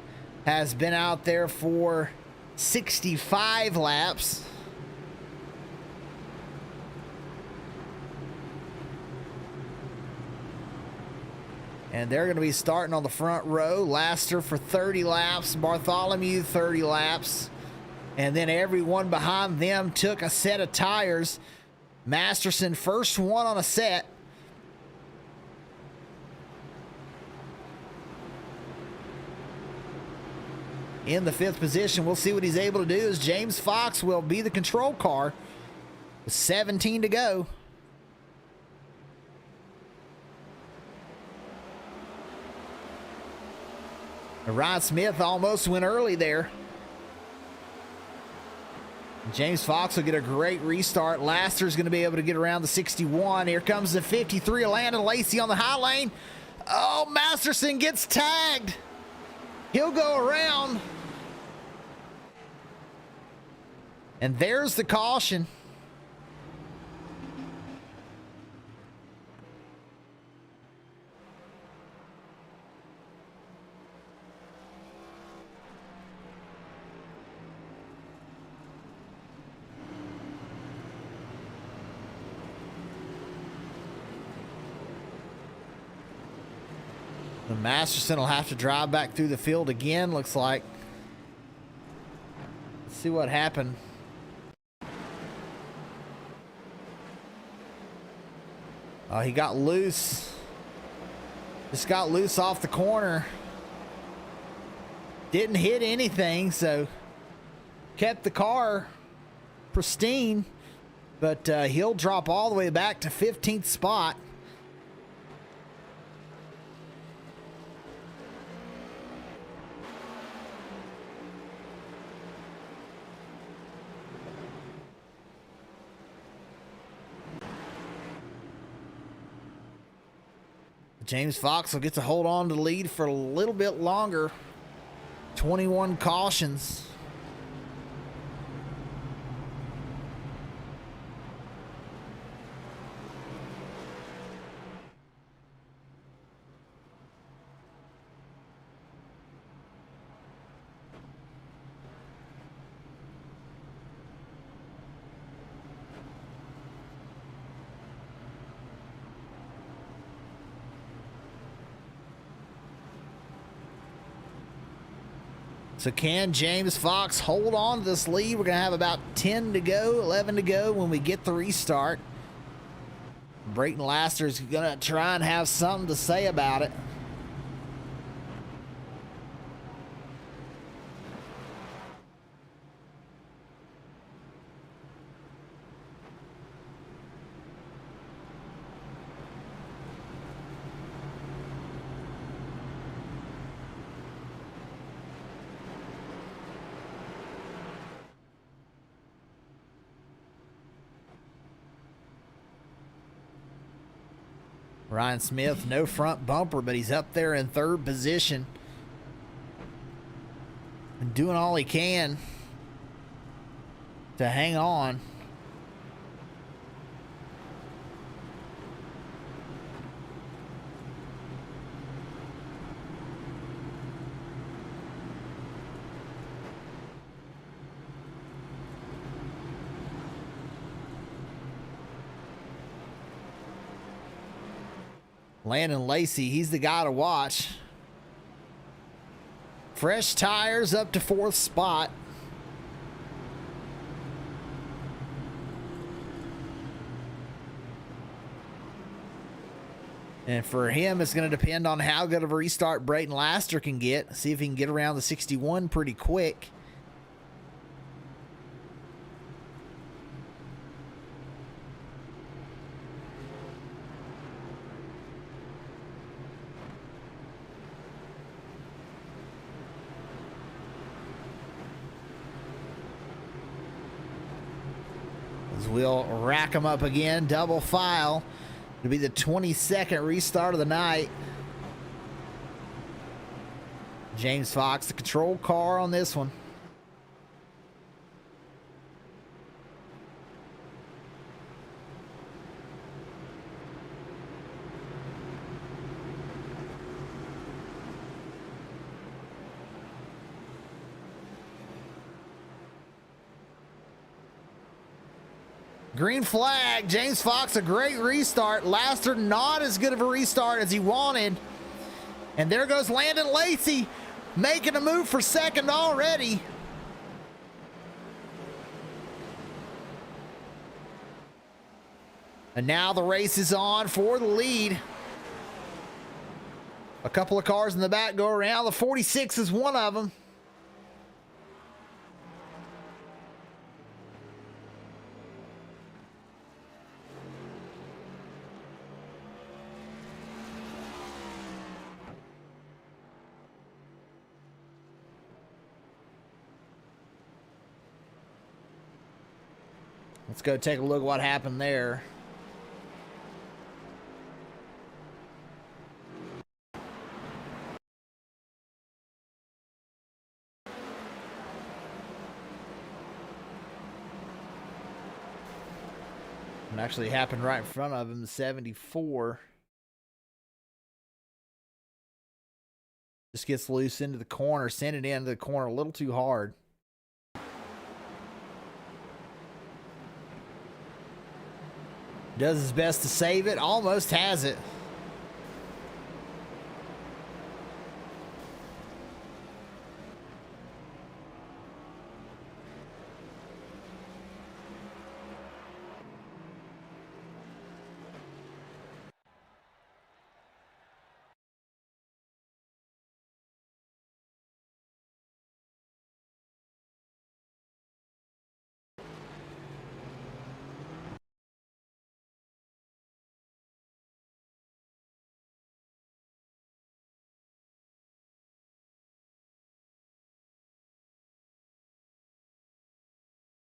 B: has been out there for 65 laps. And they're going to be starting on the front row. Laster for 30 laps. Bartholomew 30 laps. And then everyone behind them took a set of tires. Masterson first one on a set. In the 5th position, we'll see what he's able to do as James Fox will be the control car with 17 to go. Ryan Smith almost went early there. James Fox will get a great restart. Laster's going to be able to get around the 61. Here comes the 53 of Landon Lacey on the high lane. Oh, Masterson gets tagged. He'll go around. And there's the caution. The Masterson will have to drive back through the field again, looks like. Let's see what happened. He got loose. Just got loose off the corner. Didn't hit anything, so kept the car pristine. But he'll drop all the way back to 15th spot. James Fox will get to hold on to the lead for a little bit longer. 21 cautions. So can James Fox hold on to this lead? We're going to have about 10 to go, 11 to go when we get the restart. Brayton Laster's gonna try and have something to say about it. Ryan Smith, no front bumper, but he's up there in third position. And doing all he can to hang on. Landon Lacey, he's the guy to watch. Fresh tires up to fourth spot. And for him, it's going to depend on how good of a restart Brayton Laster can get. See if he can get around the 61 pretty quick. We'll rack them up again, double file. It'll be the 22nd restart of the night. James Fox, the control car on this one. Green flag. James Fox, a great restart. Laster, not as good of a restart as he wanted. And there goes Landon Lacey, making a move for second already. And now the race is on for the lead. A couple of cars in the back go around. The 46 is one of them. Let's go take a look at what happened there. It actually happened right in front of him, 74. Just gets loose into the corner, sent it into the corner a little too hard. Does his best to save it, almost has it.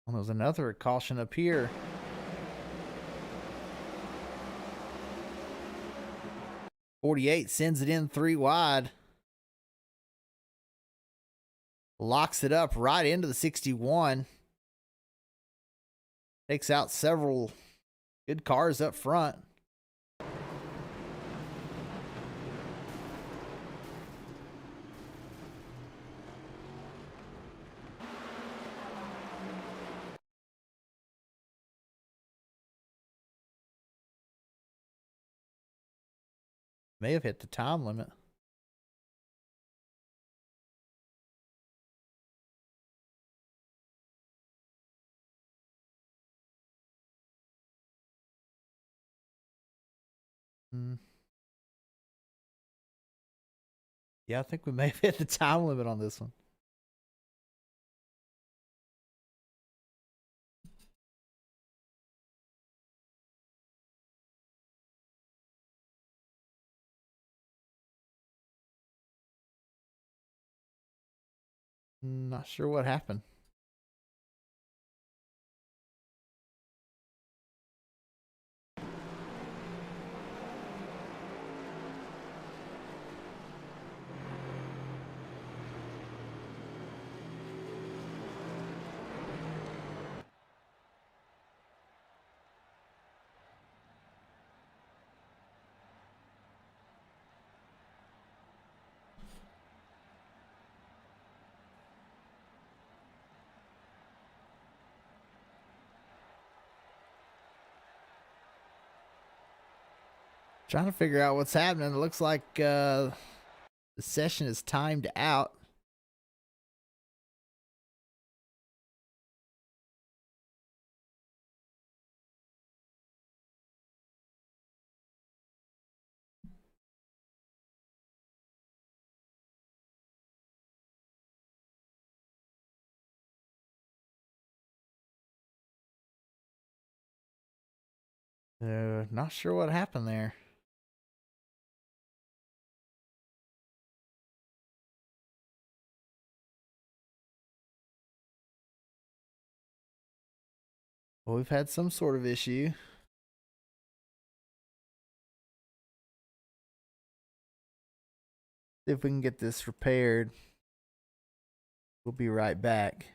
B: Well, there's another caution up here. .48 sends it in 3 wide. Locks it up right into the 61. Takes out several good cars up front. May have hit the time limit. Hmm. Yeah, I think we may have hit the time limit on this one. Not sure what happened. Trying to figure out what's happening. It looks like the session is timed out. Not sure what happened there. Well, we've had some sort of issue. See if we can get this repaired. We'll be right back.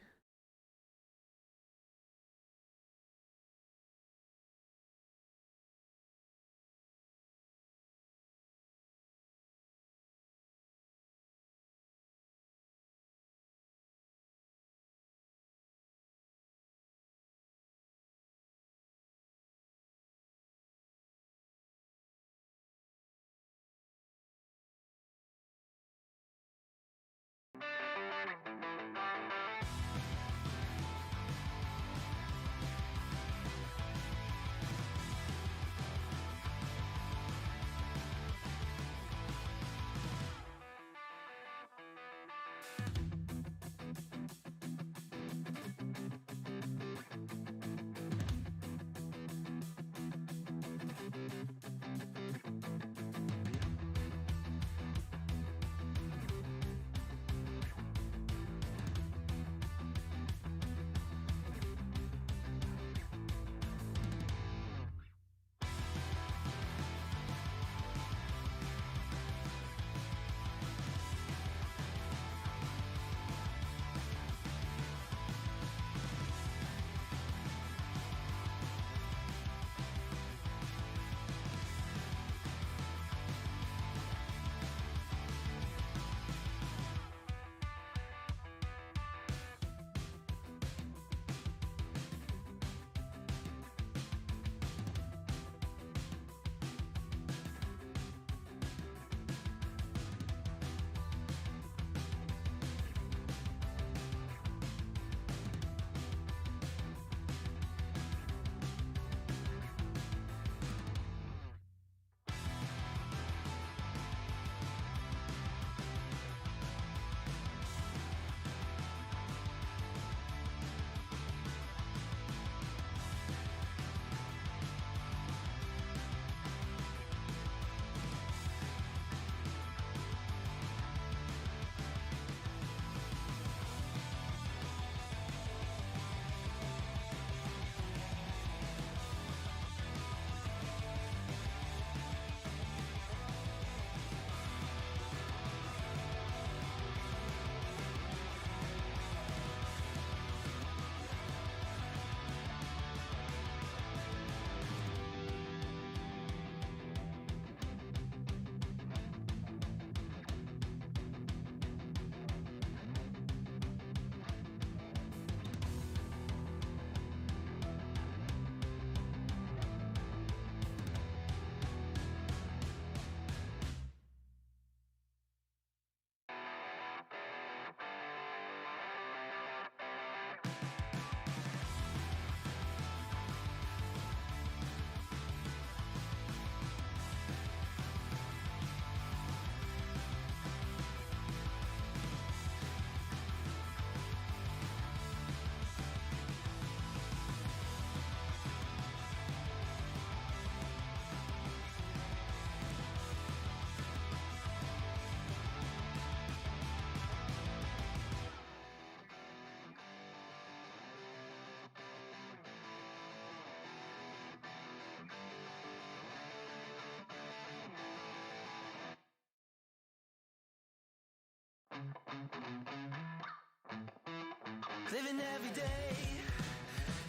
A: Living every day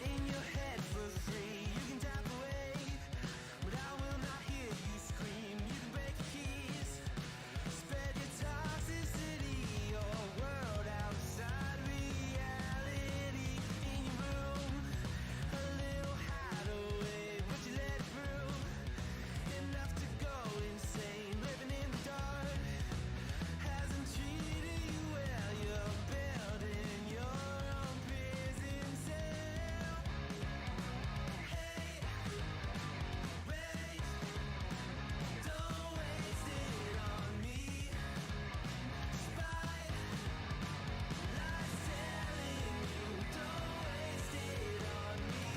A: in your head for free. You can tap away, but I will not hear you scream. You can break your keys, spread your toxicity, your world outside reality. In your room, a little hideaway, but you let it through. Enough to go insane, living in the dark hasn't treated you well. You're building your own prison cell. Hey, wait, don't waste it on me. Spite, lies telling you, don't waste it on me.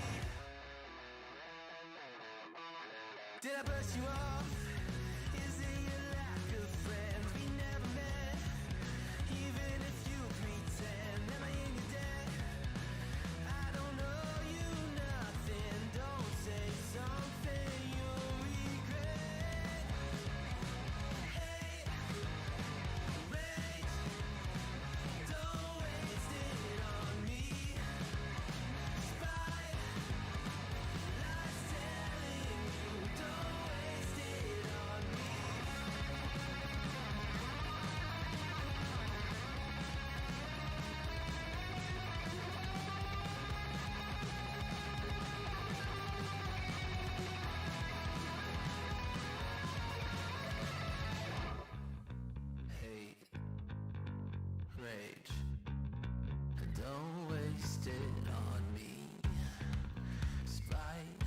A: Did I brush you off? Is it your lack of friends? We never met, even if you pretend. Am I in your debt? I don't owe you nothing. Don't say something you'll regret. Hey, wait, don't waste it on me. Spite, lies telling you, don't waste it on me. Hate, rage, don't waste it on me. Spite,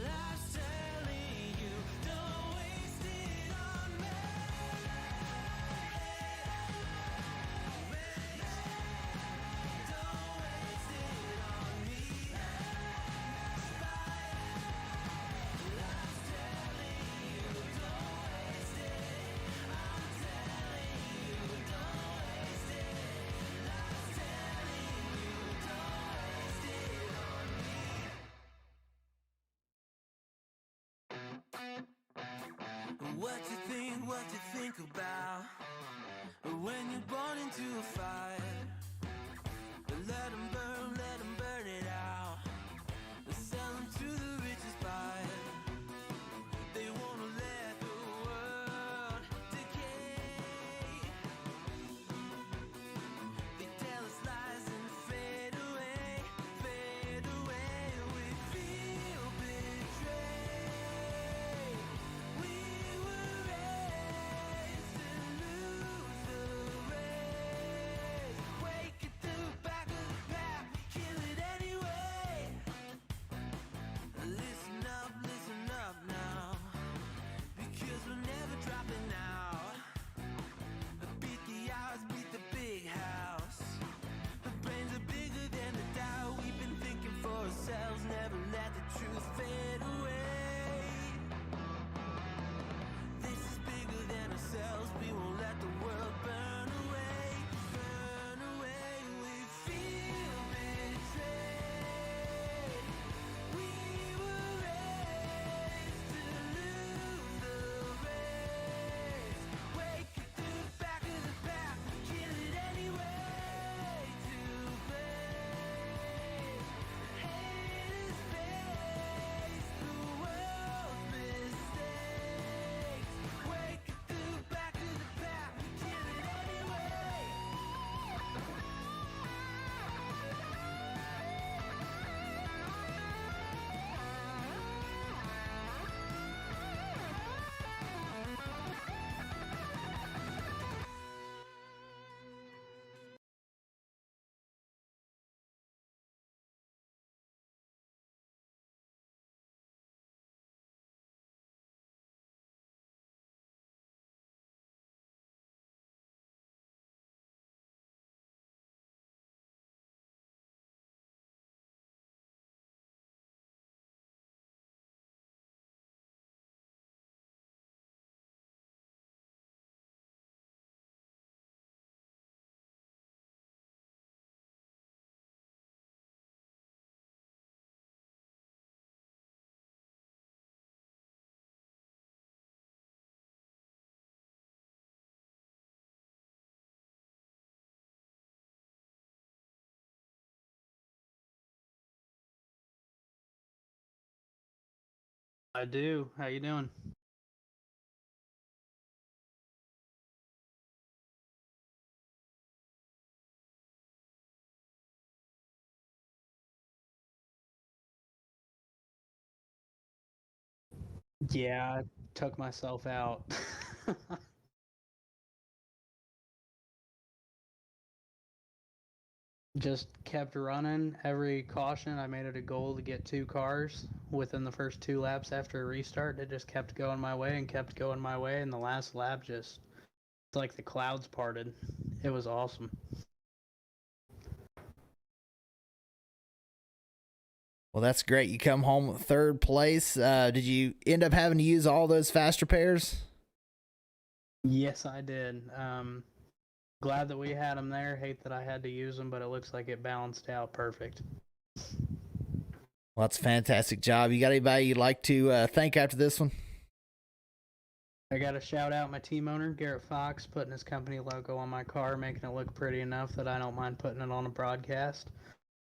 A: lies telling you, don't waste it on me. Rage, don't waste it on me. Spite, lies telling you, don't waste it. I'm telling you, don't waste it. Lies telling you, don't waste it on me. What you think about when you're born into a fire? Let 'em burn it out. Sell 'em to the richest buyer. They wanna let the world decay. They tell us lies and fade away, fade away. We feel betrayed. We were raised to lose the race. Wake at the back of the pack, kill it anyway. Listen up now, because we're never dropping out. Beat the odds, beat the big house. The brains are bigger than the doubt. We've been thinking for ourselves, never let the truth fade away. This is bigger than ourselves, we won't let the world burn away, burn away. We feel betrayed. We were raised to lose the race. Wake at the back of the pack, kill it anyway. To blame, hate is face. The
C: I do. How you doing? Yeah, I took myself out. Just kept running. Every caution, I made it a goal to get 2 cars within the first 2 laps after a restart. It just kept going my way and kept going my way. And the last lap, just it's like the clouds parted. It was awesome.
B: Well, that's great. You come home with third place. Did you end up having to use all those fast repairs?
C: Yes, I did. Glad that we had them there. Hate that I had to use them, but it looks like it balanced out perfect.
B: Well, that's a fantastic job. You got anybody you'd like to thank after this one?
C: I got to shout out my team owner, Garrett Fox, putting his company logo on my car, making it look pretty enough that I don't mind putting it on a broadcast.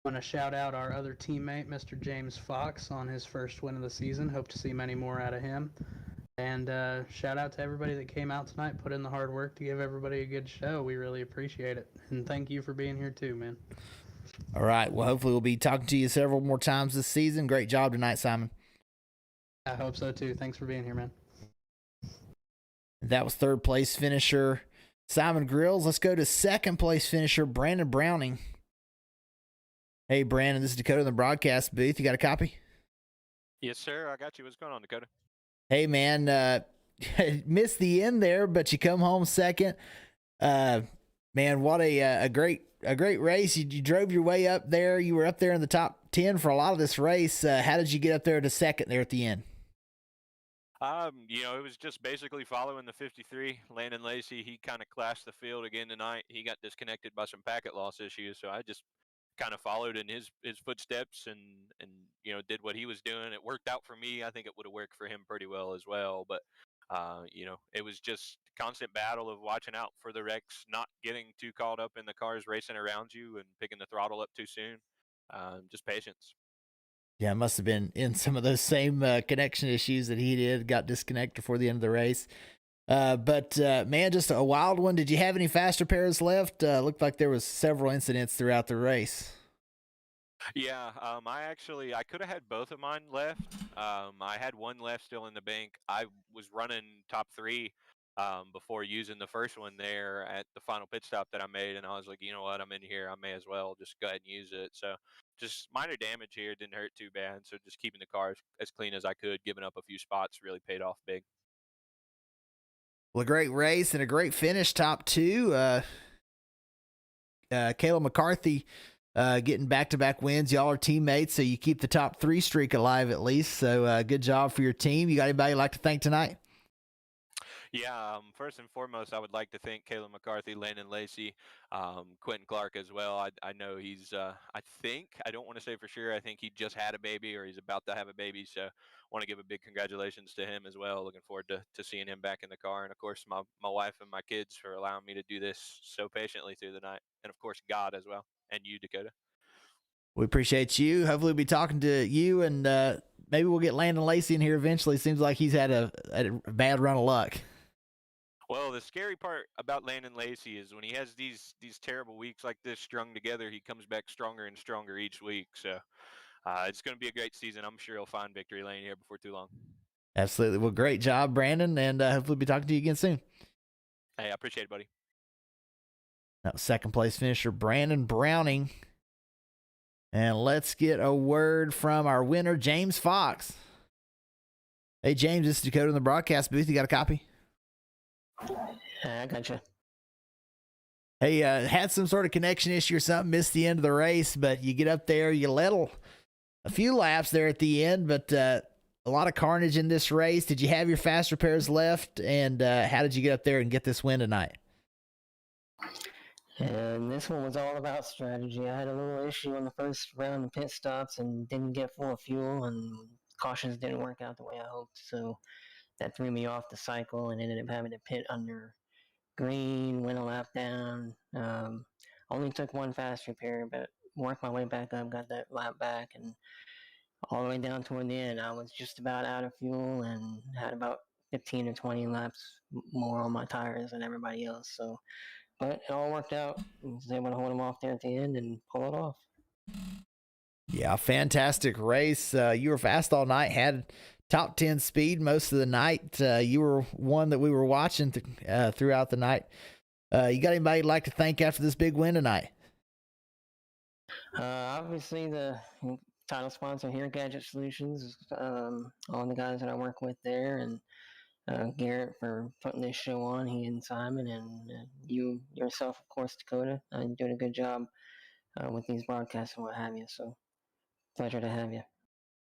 C: I want to shout out our other teammate, Mr. James Fox, on his first win of the season. Hope to see many more out of him. And shout out to everybody that came out tonight, put in the hard work to give everybody a good show. We really appreciate it. And thank you for being here too, man.
B: All right. Well, hopefully we'll be talking to you several more times this season. Great job tonight, Simon.
C: I hope so too. Thanks for being here, man.
B: That was third place finisher Simon Grills. Let's go to second place finisher Brandon Browning. Hey, Brandon, this is Dakota in the broadcast booth. You got a copy?
D: Yes, sir. I got you. What's going on, Dakota?
B: Hey, man, missed the end there, but you come home second. Man, what a great race. You drove your way up there. You were up there in the top 10 for a lot of this race. How did you get up there to second there at the end?
D: It was just basically following the 53. Landon Lacey, he kind of clashed the field again tonight. He got disconnected by some packet loss issues, so I just kind of followed in his footsteps and did what he was doing. It worked out for me. I think it would have worked for him pretty well as well, but it was just constant battle of watching out for the wrecks, not getting too caught up in the cars racing around you and picking the throttle up too soon. Just patience.
B: Yeah, it must have been in some of those same connection issues that he did, got disconnected before the end of the race. But man, just a wild one. Did you have any fast repairs left? Looked like there was several incidents throughout the race.
D: Yeah, I could have had both of mine left. I had one left still in the bank. I was running top three before using the first one there at the final pit stop that I made, and I was like, you know what, I'm in here. I may as well just go ahead and use it. So just minor damage here, didn't hurt too bad. So just keeping the car as clean as I could, giving up a few spots really paid off big.
B: Well, a great race and a great finish, top two. Kayla McCarthy getting back-to-back wins. Y'all are teammates, so you keep the top three streak alive at least. So good job for your team. You got anybody you'd like to thank tonight?
D: Yeah, first and foremost, I would like to thank Kayla McCarthy, Landon Lacey, Quentin Clark as well. I know he's, I don't want to say for sure, I think he just had a baby or he's about to have a baby. So want to give a big congratulations to him as well. Looking forward to seeing him back in the car. And of course, my wife and my kids for allowing me to do this so patiently through the night. And of course, God as well. And you, Dakota.
B: We appreciate you. Hopefully we'll be talking to you, and maybe we'll get Landon Lacey in here eventually. Seems like he's had a bad run of luck.
D: Well, the scary part about Landon Lacey is when he has these terrible weeks like this strung together, he comes back stronger and stronger each week. So it's going to be a great season. I'm sure he'll find victory lane here before too long.
B: Absolutely. Well, great job, Brandon, and hopefully we'll be talking to you again soon.
D: Hey, I appreciate it, buddy.
B: That was second place finisher Brandon Browning. And let's get a word from our winner, James Fox. Hey, James, this is Dakota in the broadcast booth. You got a copy?
E: I gotcha.
B: Hey, had some sort of connection issue or something, missed the end of the race, but you get up there, you let a few laps there at the end, but a lot of carnage in this race. Did you have your fast repairs left, and how did you get up there and get this win tonight?
E: And this one was all about strategy. I had a little issue on the first round of pit stops and didn't get full of fuel, and cautions didn't work out the way I hoped, so that threw me off the cycle and ended up having to pit under green, went a lap down. Only took one fast repair, but worked my way back up, got that lap back, and all the way down toward the end, I was just about out of fuel and had about 15 to 20 laps more on my tires than everybody else. So, but it all worked out. I was able to hold them off there at the end and pull it off.
B: Yeah, fantastic race. You were fast all night, had top 10 speed most of the night. You were one that we were watching throughout the night. You got anybody you'd like to thank after this big win tonight?
E: Obviously, the title sponsor here, Gadgit Solutions, all the guys that I work with there, and Garrett for putting this show on, he and Simon, and you yourself, of course, Dakota. You're doing a good job with these broadcasts and what have you. So, pleasure to have you.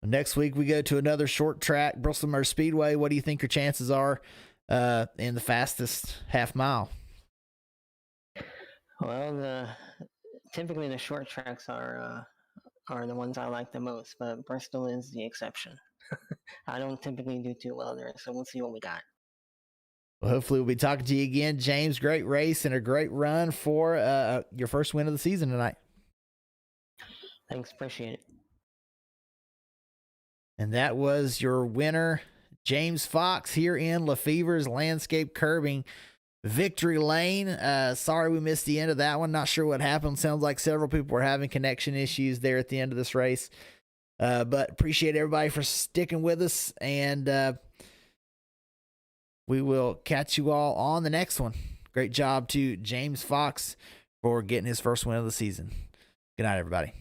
B: Next week, we go to another short track, Bristol Motor Speedway. What do you think your chances are in the fastest half mile?
E: Well, typically the short tracks are the ones I like the most, but Bristol is the exception. I don't typically do too well there, so we'll see what we got.
B: Well, hopefully we'll be talking to you again, James. Great race and a great run for your first win of the season tonight.
E: Thanks, appreciate it.
B: And that was your winner, James Fox, here in Lefever's Landscape Curbing Victory Lane. Sorry we missed the end of that one. Not sure what happened. Sounds like several people were having connection issues there at the end of this race. But appreciate everybody for sticking with us, and we will catch you all on the next one. Great job to James Fox for getting his first win of the season. Good night, everybody.